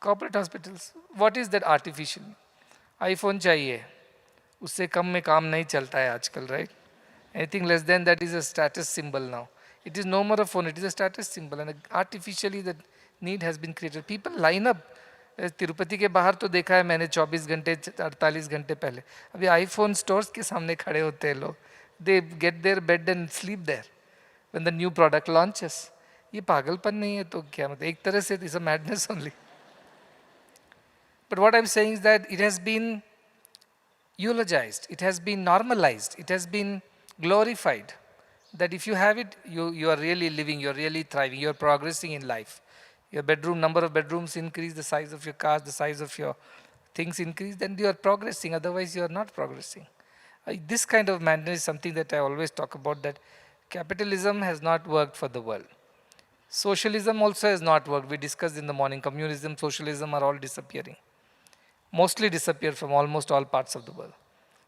Corporate hospitals. What is that artificial? iPhone चाहिए, उससे कम में काम नहीं चलता है आजकल, right? Anything less than that is a status symbol now. It is no more a phone, it is a status symbol, and artificially that need has been created. People line up. Tirupati के बाहर तो देखा है मैंने 24 घंटे 48 घंटे पहले. अभी आईफोन स्टोर्स के सामने खड़े होते हैं लोग. They get their bed and sleep there when the new product launches. ये पागलपन नहीं है तो क्या मतलब, एक तरह से it is a madness only. But what I'm saying is that it has been eulogized, it has been normalized, it has been glorified. That if you have it, you are really living, you're really thriving, you're progressing in life. Your bedroom, number of bedrooms increase, the size of your cars, the size of your things increase, then you are progressing, otherwise you are not progressing. This kind of madness is something that I always talk about, that capitalism has not worked for the world. Socialism also has not worked. We discussed in the morning, communism, socialism are all disappearing. Mostly disappeared from almost all parts of the world.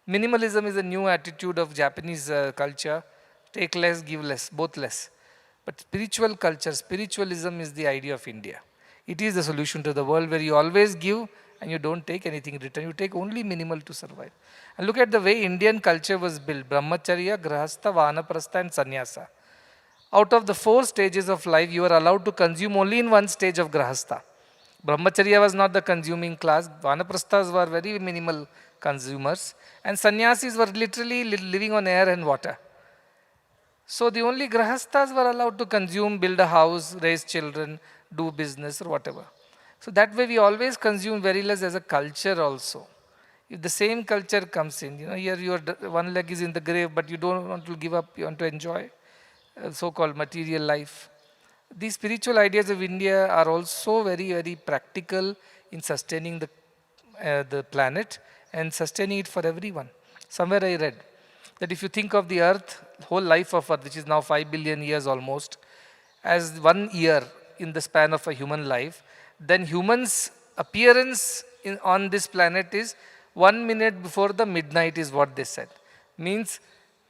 Minimalism is a new attitude of Japanese culture. Take less, give less, both less. But spiritual culture, spiritualism is the idea of India. It is the solution to the world where you always give and you don't take anything in return. You take only minimal to survive. And look at the way Indian culture was built. Brahmacharya, Grahastha, Vanaprastha and Sannyasa. Out of the 4 stages of life, you are allowed to consume only in one stage of Grahastha. Brahmacharya was not the consuming class. Vanaprasthas were very minimal consumers. And sannyasis were literally living on air and water. So the only grahasthas were allowed to consume, build a house, raise children, do business or whatever. So that way we always consume very less as a culture also. If the same culture comes in, here your one leg is in the grave, but you don't want to give up, you want to enjoy so-called material life. These spiritual ideas of India are also very, very practical in sustaining the planet and sustaining it for everyone. Somewhere I read that if you think of the earth, whole life of earth, which is now 5 billion years almost, as 1 year in the span of a human life, then humans' appearance on this planet is 1 minute before the midnight is what they said. Means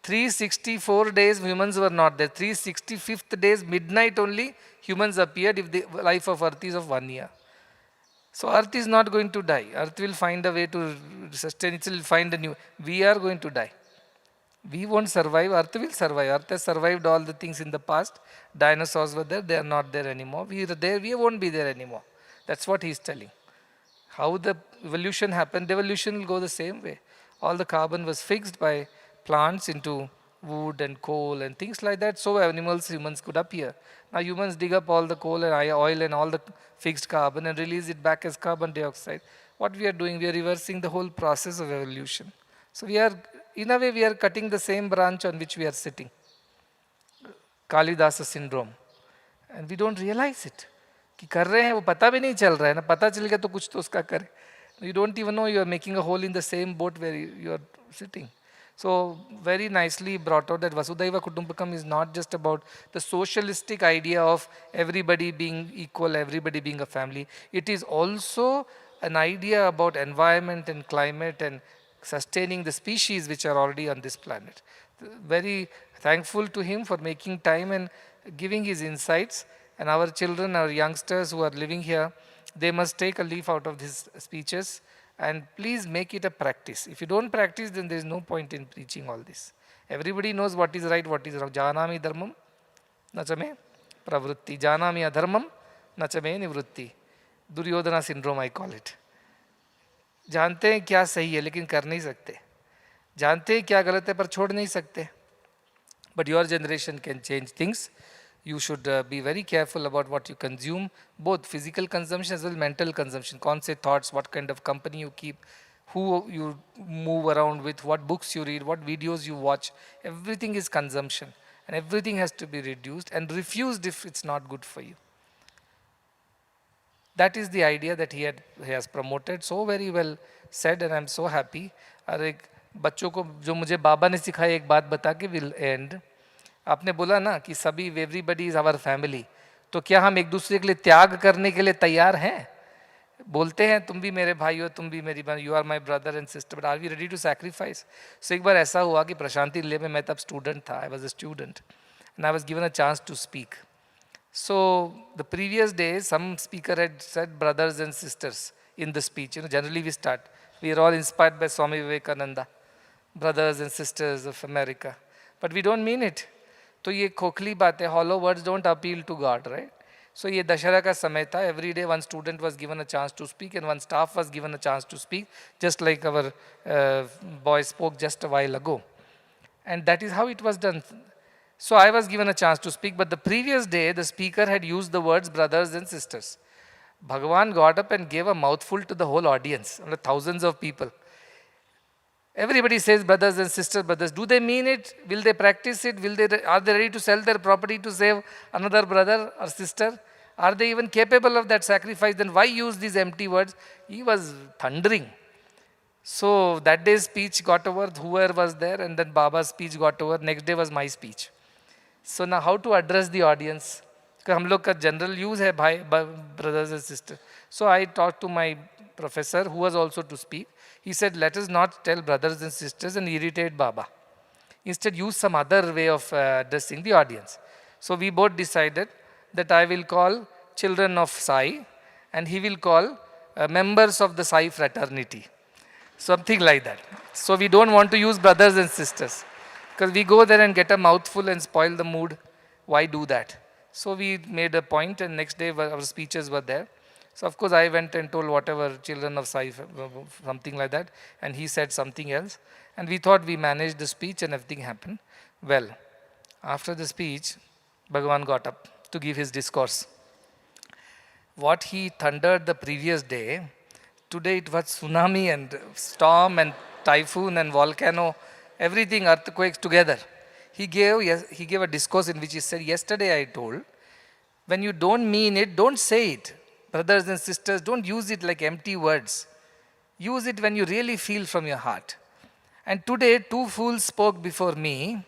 364 days humans were not there. 365th days midnight only humans appeared if the life of earth is of 1 year. So earth is not going to die. Earth will find a way to sustain itself, will find a new. We are going to die. We won't survive, earth will survive. Earth has survived all the things in the past. Dinosaurs were there, they are not there anymore. We are there, we won't be there anymore. That's what he is telling. How the evolution happened, evolution will go the same way. All the carbon was fixed by plants into wood and coal and things like that. So animals, humans could appear. Now humans dig up all the coal and oil and all the fixed carbon and release it back as carbon dioxide. What we are doing, we are reversing the whole process of evolution. So we are, in a way, we are cutting the same branch on which we are sitting. Kalidasa syndrome. And we don't realize it. कि कर रहे हैं वो पता भी नहीं चल रहा है ना, पता चल गया तो कुछ तो उसका करे. You don't even know you are making a hole in the same boat where you are sitting. So very nicely brought out that Vasudhaiva Kutumbakam is not just about the socialistic idea of everybody being equal, everybody being a family. It is also an idea about environment and climate and sustaining the species which are already on this planet. Very thankful to him for making time and giving his insights. And our children, our youngsters who are living here, they must take a leaf out of these speeches and please make it a practice. If you don't practice, then there is no point in preaching all this. Everybody knows what is right, what is wrong. Janami dharmam, nachame pravrutti. Janami adharmam, nachame nivrutti. Duryodhana syndrome, I call it. जानते हैं क्या सही है लेकिन कर नहीं सकते. जानते हैं क्या गलत है पर छोड़ नहीं सकते. But your generation can change things. You should be very careful about what you consume, both physical consumption as well as mental consumption. कौन से thoughts, what kind of company you keep, who you move around with, what books you read, what videos you watch. Everything is consumption and everything has to be reduced and refused if it's not good for you. That is the idea that he has promoted. So very well said and I'm so happy. और एक बच्चों को जो मुझे बाबा ने सिखाया एक बात बता के will end. आपने बोला ना कि सभी everybody is our family. तो क्या हम एक दूसरे के लिए त्याग करने के लिए तैयार हैं? बोलते हैं तुम भी मेरे भाई हो, तुम भी मेरी बहन, you are my brother and sister, but are we ready to sacrifice? So एक बार ऐसा हुआ कि प्रशांति ले में मैं तब स्टूडेंट था, I was a student and I was given a chance to speak. So the previous day, some speaker had said brothers and sisters in the speech. Generally we start. We are all inspired by Swami Vivekananda, brothers and sisters of America. But we don't mean it. तो ये खोखली बात है, hollow words don't appeal to God, right? So ये दशहरा का समय था. Every day one student was given a chance to speak and one staff was given a chance to speak, just like our boy spoke just a while ago. And that is how it was done. So I was given a chance to speak, but the previous day the speaker had used the words brothers and sisters. Bhagavan got up and gave a mouthful to the whole audience, thousands of people. Everybody says brothers and sisters, brothers. Do they mean it? Will they practice it? Are they ready to sell their property to save another brother or sister? Are they even capable of that sacrifice? Then why use these empty words? He was thundering. So that day's speech got over, whoever was there, and then Baba's speech got over. Next day was my speech. So now how to address the audience? Because हम लोग का general use है भाई, brothers and sisters. So I talked to my professor who was also to speak. He said, let us not tell brothers and sisters and irritate Baba. Instead, use some other way of addressing the audience. So we both decided that I will call children of Sai and he will call members of the Sai fraternity. Something like that. So we don't want to use brothers and sisters. Because we go there and get a mouthful and spoil the mood. Why do that? So we made a point and next day our speeches were there. So of course I went and told whatever children of Sai, something like that. And he said something else. And we thought we managed the speech and everything happened. Well, after the speech, Bhagavan got up to give his discourse. What he thundered the previous day, today it was tsunami and storm and typhoon and volcano, everything, earthquakes together. He gave a discourse in which he said, yesterday I told, when you don't mean it, don't say it. Brothers and sisters, don't use it like empty words. Use it when you really feel from your heart. And today, 2 fools spoke before me,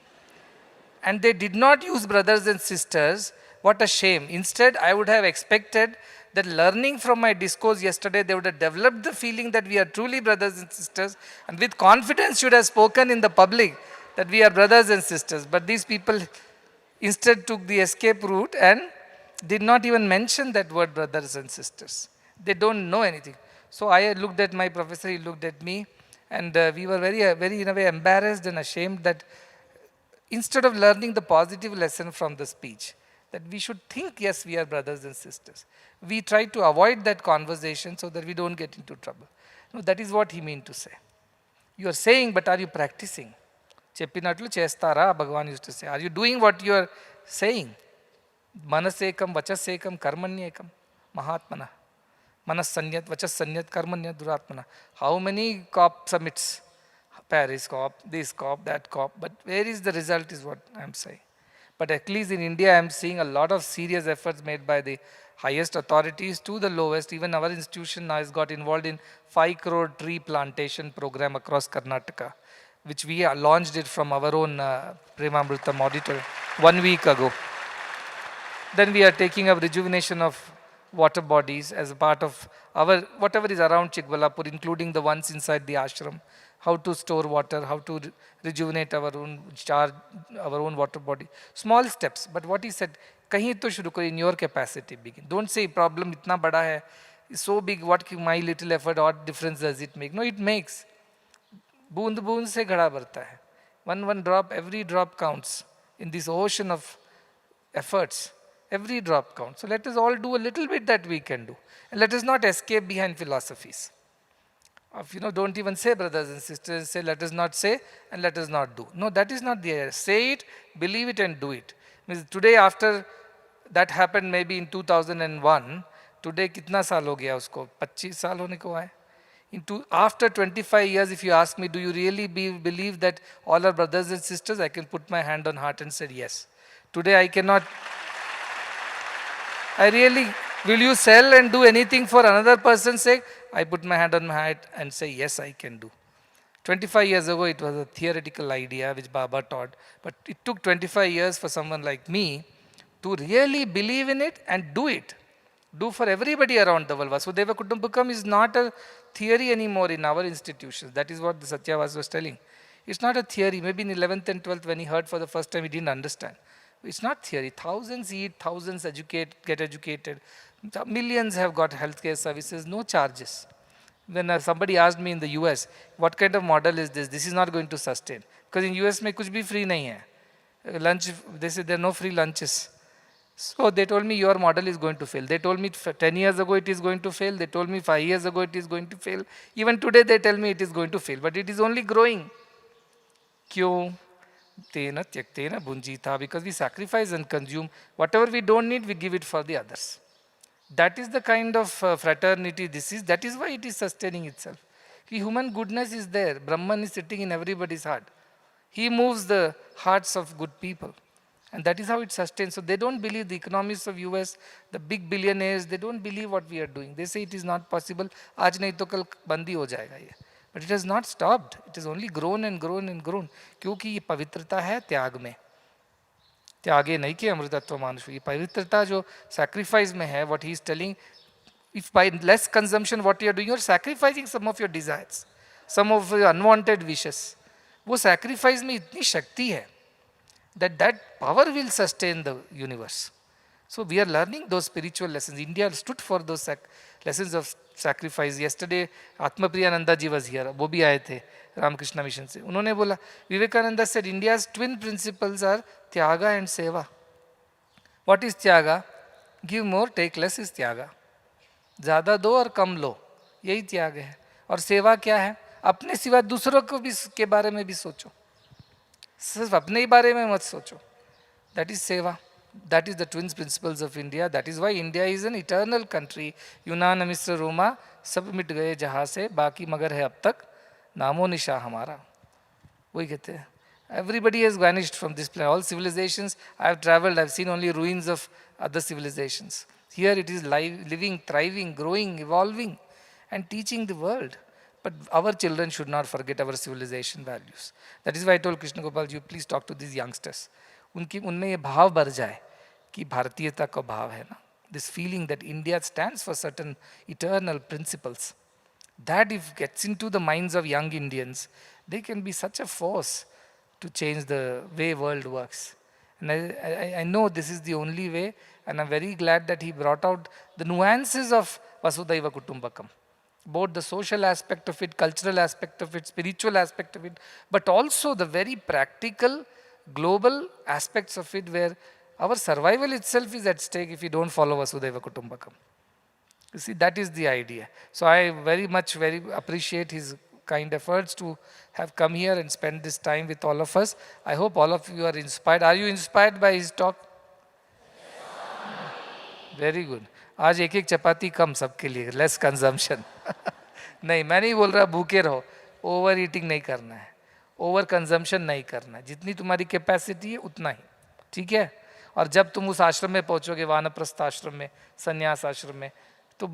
and they did not use brothers and sisters. What a shame. Instead, I would have expected that learning from my discourse yesterday, they would have developed the feeling that we are truly brothers and sisters, and with confidence should have spoken in the public that we are brothers and sisters. But these people instead took the escape route and did not even mention that word brothers and sisters. They don't know anything. So I looked at my professor, he looked at me, and we were very in a way embarrassed and ashamed that instead of learning the positive lesson from the speech, that we should think, yes, we are brothers and sisters. We try to avoid that conversation so that we don't get into trouble. No, that is what he meant to say. You are saying, but are you practicing? Cheppinatlu chestara, Bhagavan used to say. Are you doing what you are saying? Manasekam, vachasekam, karmanyekam, mahatmana. Manasanyat, vachasanyat, karmanyat, duratmana. How many COP summits? Paris COP, this COP, that COP. But where is the result is what I am saying. But at least in India, I am seeing a lot of serious efforts made by the highest authorities to the lowest. Even our institution now has got involved in 5 crore tree plantation program across Karnataka, which we launched it from our own Premamrutham auditor 1 week ago. Then we are taking up rejuvenation of water bodies as a part of our, whatever is around Chikbalapur, including the ones inside the ashram, how to store water, how to rejuvenate our own, charge our own water body. Small steps, but what he said, kahin to shuru karo, in your capacity begin. Don't say problem itna bada hai, it's so big, what my little effort, what difference does it make? No, it makes. Boond boond se ghada bharta hai. One drop, every drop counts in this ocean of efforts. Every drop counts. So let us all do a little bit that we can do. And let us not escape behind philosophies. Don't even say brothers and sisters, say let us not say and let us not do. No, that is not the idea. Say it, believe it and do it. Means today after that happened maybe in 2001, today kitna saal ho gaya usko? 25 saal hone ko aaye. After 25 years, if you ask me, do you really believe that all are brothers and sisters? I can put my hand on heart and say yes. Today I cannot. I really, will you sell and do anything for another person's sake? I put my hand on my heart and say, yes, I can do. 25 years ago, it was a theoretical idea which Baba taught. But it took 25 years for someone like me to really believe in it and do it. Do for everybody around the world. Vasudhaiva Kutumbakam is not a theory anymore in our institutions. That is what the Sathya was telling. It's not a theory. Maybe in 11th and 12th, when he heard for the first time, he didn't understand. It's not theory. Thousands eat, thousands get educated. Millions have got healthcare services, no charges. When somebody asked me in the US, what kind of model is this? This is not going to sustain. Because in US, mein kuch bhi free nahi hai. Lunch, they said there are no free lunches. So they told me your model is going to fail. They told me 10 years ago it is going to fail. They told me 5 years ago it is going to fail. Even today they tell me it is going to fail. But it is only growing. Kyun? Tena tyaktena bunjita, because we sacrifice and consume. Whatever we don't need, we give it for the others. That is the kind of fraternity this is. That is why it is sustaining itself. Human goodness is there. Brahman is sitting in everybody's heart. He moves the hearts of good people. And that is how it sustains. So they don't believe the economists of US, the big billionaires, they don't believe what we are doing. They say it is not possible. Aaj nahi to kal bandi ho jayega ye. But it has not stopped. It has only grown and grown and grown. क्योंकि ये पवित्रता है त्याग में. त्यागे नहीं कि अमृतत्व मानुष. ये पवित्रता जो sacrifice में है, what he is telling, if by less consumption what you are doing, you are sacrificing some of your desires, some of your unwanted wishes. वो sacrifice में इतनी शक्ति है that power will sustain the universe. So we are learning those spiritual lessons. India stood for those lessons of sacrifice. Yesterday, Atma Priyananda ji was here. वो भी आए थे Ramakrishna mission से. उन्होंने बोला, Vivekananda said India's twin principles are Tyaga and Seva. What is Tyaga? Give more, take less is Tyaga. ज़्यादा दो और कम लो, यही त्याग है. और सेवा क्या है? अपने सिवा दूसरों को भी के बारे में भी सोचो. सिर्फ अपने ही बारे में मत सोचो. That is सेवा. that is the twins principles of India. That is why India is an eternal country. Yunan Misra Roma, सब मिट गए जहाँ से, बाकी मगर है अब तक नामो निशा हमारा. वही कहते हैं. Everybody has vanished from this planet. All civilizations I have traveled, I have seen only ruins of other civilizations. Here it is living, thriving, growing, evolving, and teaching the world. But our children should not forget our civilization values. That is why I told Krishna Gopal ji, please talk to these youngsters. उनमें ये भाव भर जाए कि भारतीयता का भाव है ना. This feeling that India stands for certain eternal principles. That if gets into the minds of young Indians, they can be such a force to change the way world works. And I know this is the only way, and I'm very glad that he brought out the nuances of Vasudhaiva Kutumbakam. Both the social aspect of it, cultural aspect of it, spiritual aspect of it, but also the very practical, global aspects of it where our survival itself is at stake if we don't follow Vasudhaiva Kutumbakam. You see, that is the idea. So I very appreciate his kind efforts to have come here and spend this time with all of us. I hope all of you are inspired. Are you inspired by his talk? Very good. आज एक एक चपाती कम सबके लिए, less consumption. नहीं, मैं नहीं बोल रहा भूखे रहो, ओवर ईटिंग नहीं करना है, ओवर कंजम्पशन नहीं करना है, जितनी तुम्हारी कैपेसिटी है उतना ही, ठीक है. और जब तुम उस आश्रम में पहुंचोगे, वानप्रस्थ आश्रम में, संन्यास आश्रम में, तो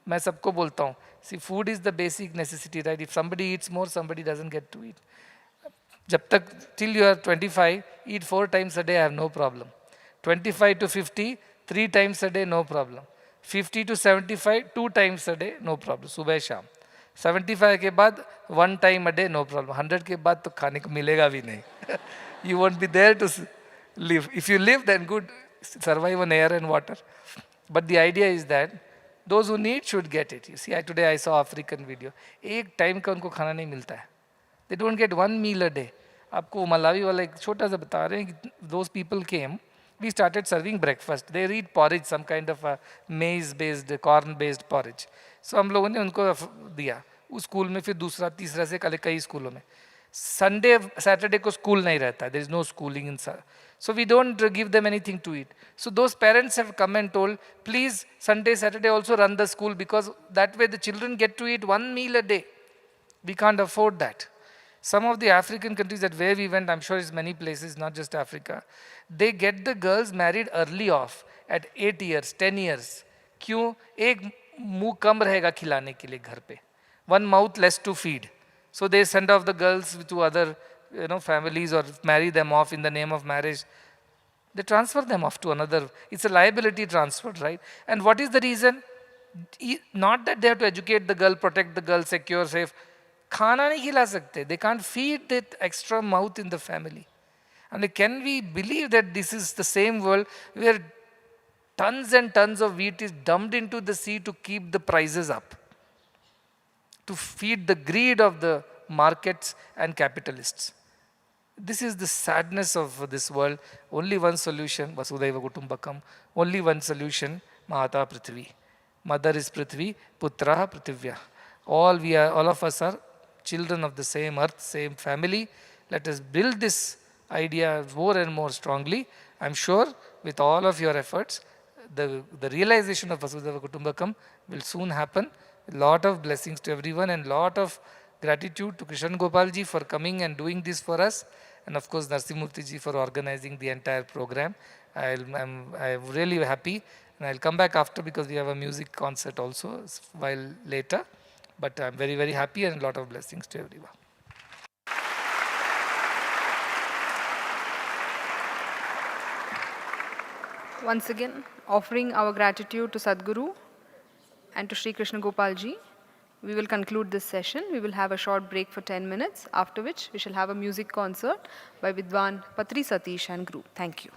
मैं सबको बोलता हूँ, see food is the basic necessity, right. If somebody eats more, somebody doesn't get to eat. जब तक till you are 25, eat 4 times a day, I have no problem. 25 to 50, 3 times a day, no problem. 50 to 75, 2 times a day, no problem. सुबह शाम. 75 के बाद 1 time a day, no problem. 100 के बाद तो खाने को मिलेगा भी नहीं. You won't be there to live. If you live, then good, survive on air and water. But the idea is that those who need should get it. You see, today I saw African video. एक time का उनको खाना नहीं मिलता है. They don't get 1 meal a day. आपको Malawi वाला एक छोटा सा बता रहे हैं कि those people came. We started serving breakfast. They eat porridge, some kind of a maize-based, corn-based porridge. So हम लोगों ने उनको दिया. उस स्कूल में फिर दूसरा, तीसरा से कई स्कूलों में. Sunday, Saturday को स्कूल नहीं रहता. There is no schooling in Sunday. So we don't give them anything to eat. So those parents have come and told, please Sunday, Saturday also run the school, because that way the children get to eat 1 meal a day. We can't afford that. Some of the African countries that where we went, I'm sure it's many places, not just Africa, they get the girls married early off at 8 years, 10 years. क्यों? एक मुंह कम रहेगा खिलाने के लिए घर पे. One mouth less to feed. So they send off the girls to other families or marry them off in the name of marriage. They transfer them off to another. It's a liability transfer, right? And what is the reason? Not that they have to educate the girl, protect the girl, secure, safe. खाना नहीं खिला सकते. They can't feed that extra mouth in the family. And can we believe that this is the same world where tons and tons of wheat is dumped into the sea to keep the prices up, to feed the greed of the markets and capitalists? This is the sadness of this world. Only one solution, Vasudhaiva Kutumbakam. Only one solution, Mahata Prithvi. Mother is Prithvi, Putraha Prithivya. All of us are children of the same earth, same family. Let us build this idea more and more strongly. I'm sure with all of your efforts, the realization of Vasudhaiva Kutumbakam will soon happen. A lot of blessings to everyone and lot of gratitude to Krishan Gopal ji for coming and doing this for us. And of course, Narsimurti ji for organizing the entire program. I'm really happy. And I'll come back after because we have a music concert also while later. But I'm very, very happy and a lot of blessings to everyone. Once again, offering our gratitude to Sadhguru and to Sri Krishna Gopal ji, we will conclude this session. We will have a short break for 10 minutes, after which we shall have a music concert by Vidwan Patri Satish and group. Thank you.